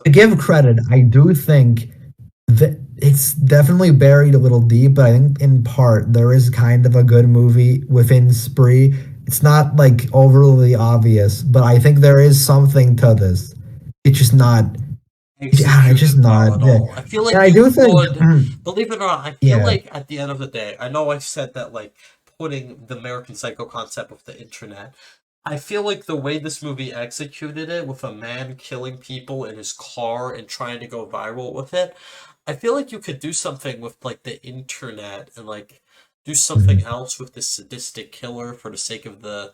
to give credit, I do think that it's definitely buried a little deep, but I think in part there is kind of a good movie within Spree. It's not like overly obvious, but I think there is something to this. It's just not. Yeah, it's just
Executed well
not.
at
Yeah.
all. I feel
And
like
I
you
do think,
could, believe it or not, I feel
yeah.
like at the end of the day, I know I said that like putting the American Psycho concept with the internet. I feel like the way this movie executed it with a man killing people in his car and trying to go viral with it, I feel like you could do something with like the internet and like do something
Mhm.
else with this sadistic killer for the sake of the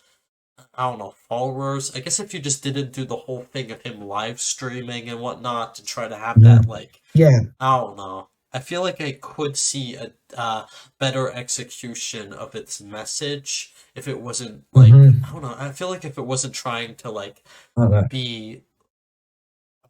I don't know, followers. I guess if you just didn't do the whole thing of him live streaming and whatnot to try to have that,
Mhm.
like,
Yeah.
I don't know. I feel like I could see a better execution of its message if it wasn't like, I
Hmm.
don't know. I feel like if it wasn't trying to like
Okay.
be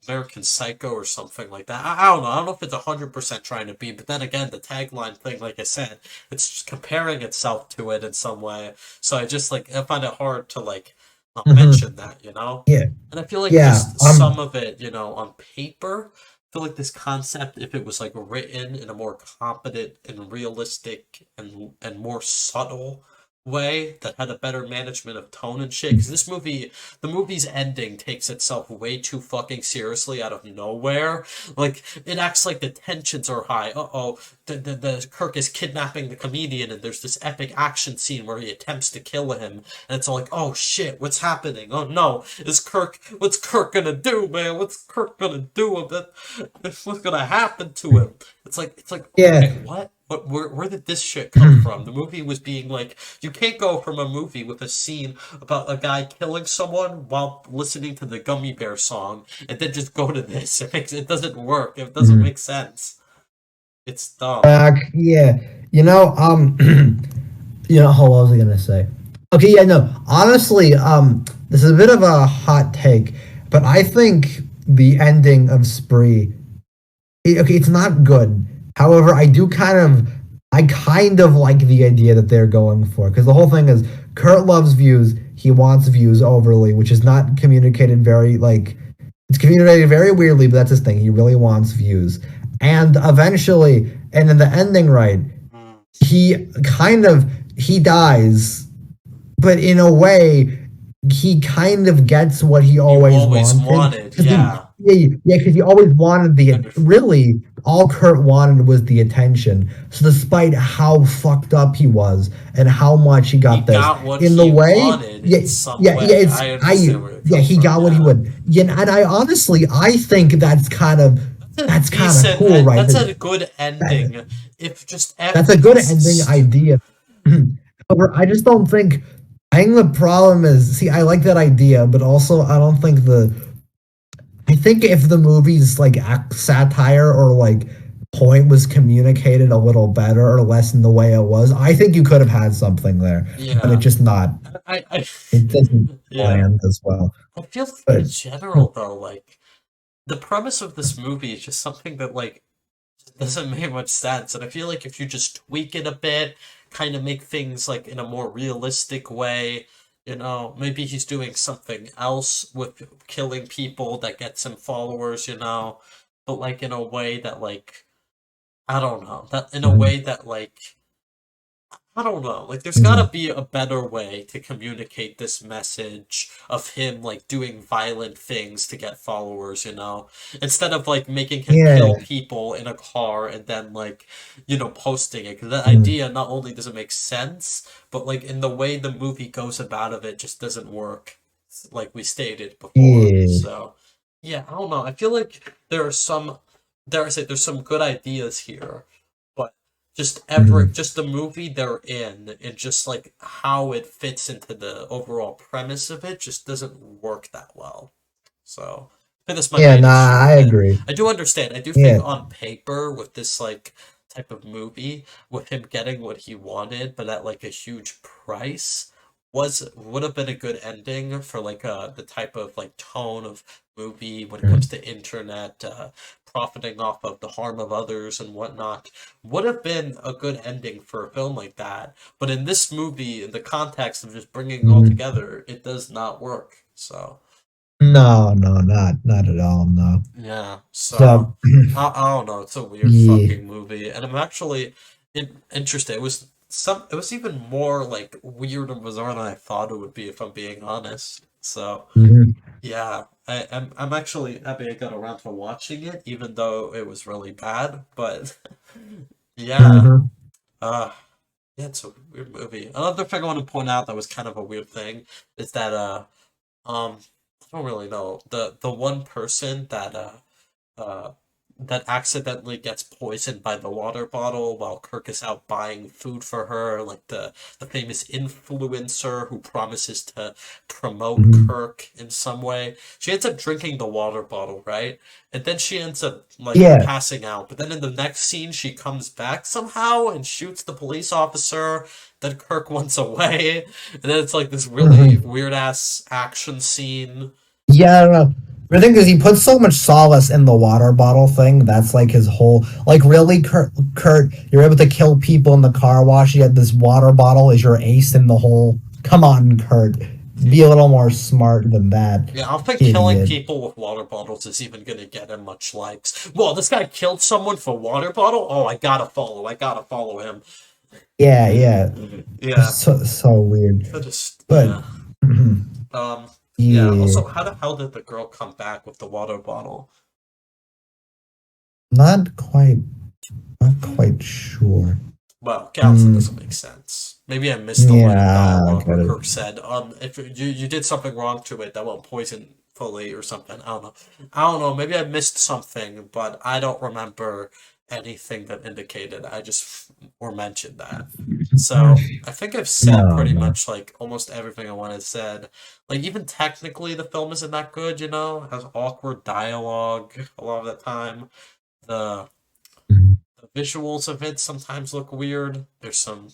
American Psycho or something like that. I don't know. I don't know if it's 100% trying to be, but then again, the tagline thing, like I said, it's just comparing itself to it in some way. So I find it hard to like not
Hmm.
mention that.
Yeah.
And I feel like
Yeah.
just some of it, on paper, I feel like this concept, if it was like written in a more competent and realistic and more subtle way that had a better management of tone and shit, because the movie's ending takes itself way too fucking seriously out of nowhere. Like it acts like the tensions are high. Uh-oh, the Kirk is kidnapping the comedian, and there's this epic action scene where he attempts to kill him, and it's all like, oh shit, what's happening? Oh no, what's Kirk gonna do, man? What's Kirk gonna do with it? What's gonna happen to him? It's like
Yeah.
okay, what? Where did this shit come from? The movie was being like, you can't go from a movie with a scene about a guy killing someone while listening to the Gummy Bear song and then just go to this. It doesn't work. It doesn't
Mhm.
make sense. It's dumb.
Back. Yeah. You know. What was I gonna say? Okay. Yeah. No. Honestly. This is a bit of a hot take, but I think the ending of Spree. Okay, it's not good. However, I kind of like the idea that they're going for because the whole thing is Kurt loves views. He wants views overly, which is not communicated very like it's communicated very weirdly, but that's his thing. He really wants views, and eventually, and in the ending, right,
Mm.
he kind of he dies, but in a way, he kind of gets what he
You
always
always
wanted.
wanted,
Cause he,
yeah.
yeah, because he always wanted
I
the
understand.
really all Kurt wanted was the attention. So despite how fucked up he was and how much he
He
got this,
got what
in the
he
way,
wanted
yeah,
in some
yeah,
way.
it's
I understand where you're
yeah,
coming
he
from,
got what he
yeah.
would. Yeah, and I honestly I think that's kind of cool, right?
That's a good
That,
ending. If just
that's a good ending
because
idea. However, I just don't think. I think the problem is, see, I like that idea, but also I don't think the. I think if the movie's like satire or like point was communicated a little better or less in the way it was, I think you could have had something there, but it
Yeah.
just not.
I
It doesn't
yeah.
land as well.
I feel like
But
in general though, like the premise of this movie is just something that like doesn't make much sense. And I feel like if you just tweak it a bit, kind of make things like in a more realistic way, maybe he's doing something else with killing people that gets him followers, but like in a way that like I don't know, that in a
mhm,
way that like I don't know. Like, there's gotta
mhm.
be a better way to communicate this message of him, like, doing violent things to get followers, Instead of, like, making him kill
Yeah.
people in a car and then, like, posting it. Because that
Mhm.
idea not only doesn't make sense, but, like, in the way the movie goes about of it just doesn't work, like we stated before.
Yeah.
So, yeah, I don't know. I feel like there are some, dare I say, there's some good ideas here, but
Mhm.
just the movie they're in and just like how it fits into the overall premise of it just doesn't work that well. So I think that's my
Yeah,
main
nah,
issue
I
with it.
agree.
I do understand. I do think
Yeah.
on paper with this like type of movie, with him getting what he wanted, but at like a huge price, would have been a good ending for like the type of like tone of movie when it comes
Mhm.
to internet, profiting off of the harm of others and whatnot. Would have been a good ending for a film like that. But in this movie, in the context of just bringing it all
Mhm.
together, it does not work. So.
No, no, not at all. No.
Yeah, so
So,
I don't know. It's a weird
yeah.
fucking movie, and I'm actually interested. It was even more like weird and bizarre than I thought it would be, if I'm being honest. So
Mhm.
yeah, I'm actually happy I got around to watching it, even though it was really bad. But yeah,
Mhm.
uh, yeah, it's a weird movie. Another thing I want to point out that was kind of a weird thing is that um I don't really know the one person uh, that accidentally gets poisoned by the water bottle while Kirk is out buying food for her, like the famous influencer who promises to promote
Mhm.
Kirk in some way. She ends up drinking the water bottle, right? And then she ends up like
Yeah.
passing out. But then in the next scene, she comes back somehow and shoots the police officer. Then Kirk runs away, and then it's like this really
Mhm.
weird ass action scene.
Yeah, I don't know. The thing is, he puts so much solace in the water bottle thing. That's like his whole. Like, really, Kurt, you're able to kill people in the car wash. Yet this water bottle is your ace in the hole. Come on, Kurt. Be a little more smart than that,
Yeah, I don't think killing
idiot.
people with water bottles is even gonna get him much likes. Well, this guy killed someone for water bottle? Oh, I gotta follow him.
Yeah, yeah.
Yeah,
So weird.
that just,
But
yeah. Um, yeah,
yeah,
also, how the hell did the girl come back with the water bottle?
not quite, not quite sure.
Well, Gallus, that doesn't
Mm,
make sense. Maybe I missed a line of
yeah, I
dialogue where
get it.
Kirk said, if you did something wrong to it, that won't poison fully or something. I don't know. I don't know. Maybe I missed something, but I don't remember anything that indicated. I just or mentioned that. So I think I've said
No,
pretty
no.
much like almost everything I wanted said. Like even technically, the film isn't that good. It has awkward dialogue a lot of the time. The
Mhm,
the visuals of it sometimes look weird. There's some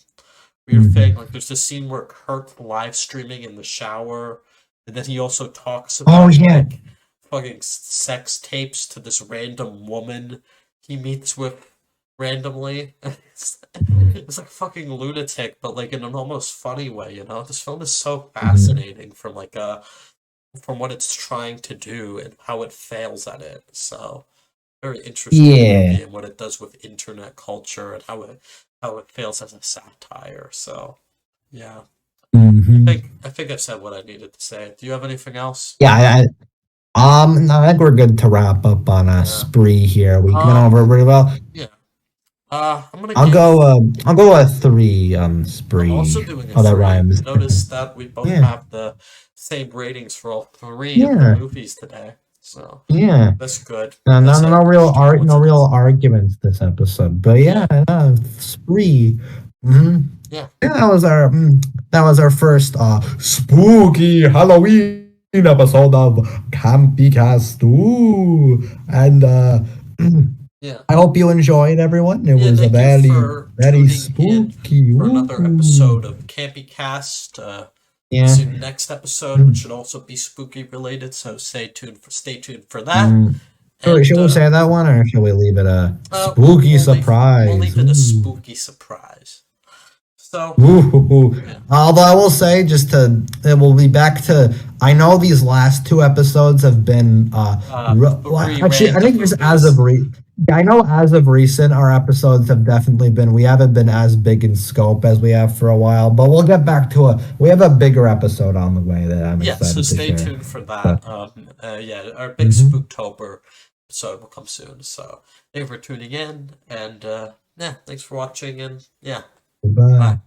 weird thing.
mhm.
Like there's this scene where Kirk live streaming in the shower, and then he also talks
Oh
about
yeah.
like fucking sex tapes to this random woman he meets with randomly. It's like fucking lunatic, but like in an almost funny way. This film is so
Mhm.
fascinating from what it's trying to do and how it fails at it. So very interesting
Yeah.
movie and what it does with internet culture and how it fails as a satire. So yeah,
Mhm.
I think I've said what I needed to say. Do you have anything else?
Yeah, no, I think we're good to wrap up on a
Yeah.
spree here. We went
Um.
over it pretty well.
Yeah. I'm gonna give.
I'll go a three
I'm also
spree.
doing a
Oh, that
three.
rhymes.
Notice that we both
Yeah,
have the same ratings for all three of the
yeah,
movies today. So
yeah.
that's good.
No, no,
That's
no,
a
no real
strong
art, no real
coincidence.
arguments this episode. But yeah,
Yeah.
spree. Hmm.
Yeah.
Yeah, that was our first spooky Halloween episode of Campy Cast. Ooh, and
Yeah.
I hope you enjoyed, everyone. It
Yeah,
was a
thank you
very,
for
very
tuning in
spooky.
for another
Ooh.
episode of Campy Cast.
Yeah.
Soon next episode, which should also be spooky related, so stay tuned for that.
Mm.
And
Shall we say that one, or shall we leave it a spooky
we'll leave
surprise?
it a
Ooh.
spooky surprise. So
Ooh.
yeah,
Although I will say, it will be back to. I know these last two episodes have been. Well,
three
actually, I
random
think just as of
movies.
yeah, I know as of recent, our episodes have definitely been. We haven't been as big in scope as we have for a while, but we'll get back to a. We have a bigger episode on the way that I'm
Yeah, so
excited to
stay
share.
tuned for
So,
that. Yeah, our big
mhm.
Spooktober episode will come soon. So thank you for tuning in, and yeah, thanks for watching, and yeah, bye.
Goodbye.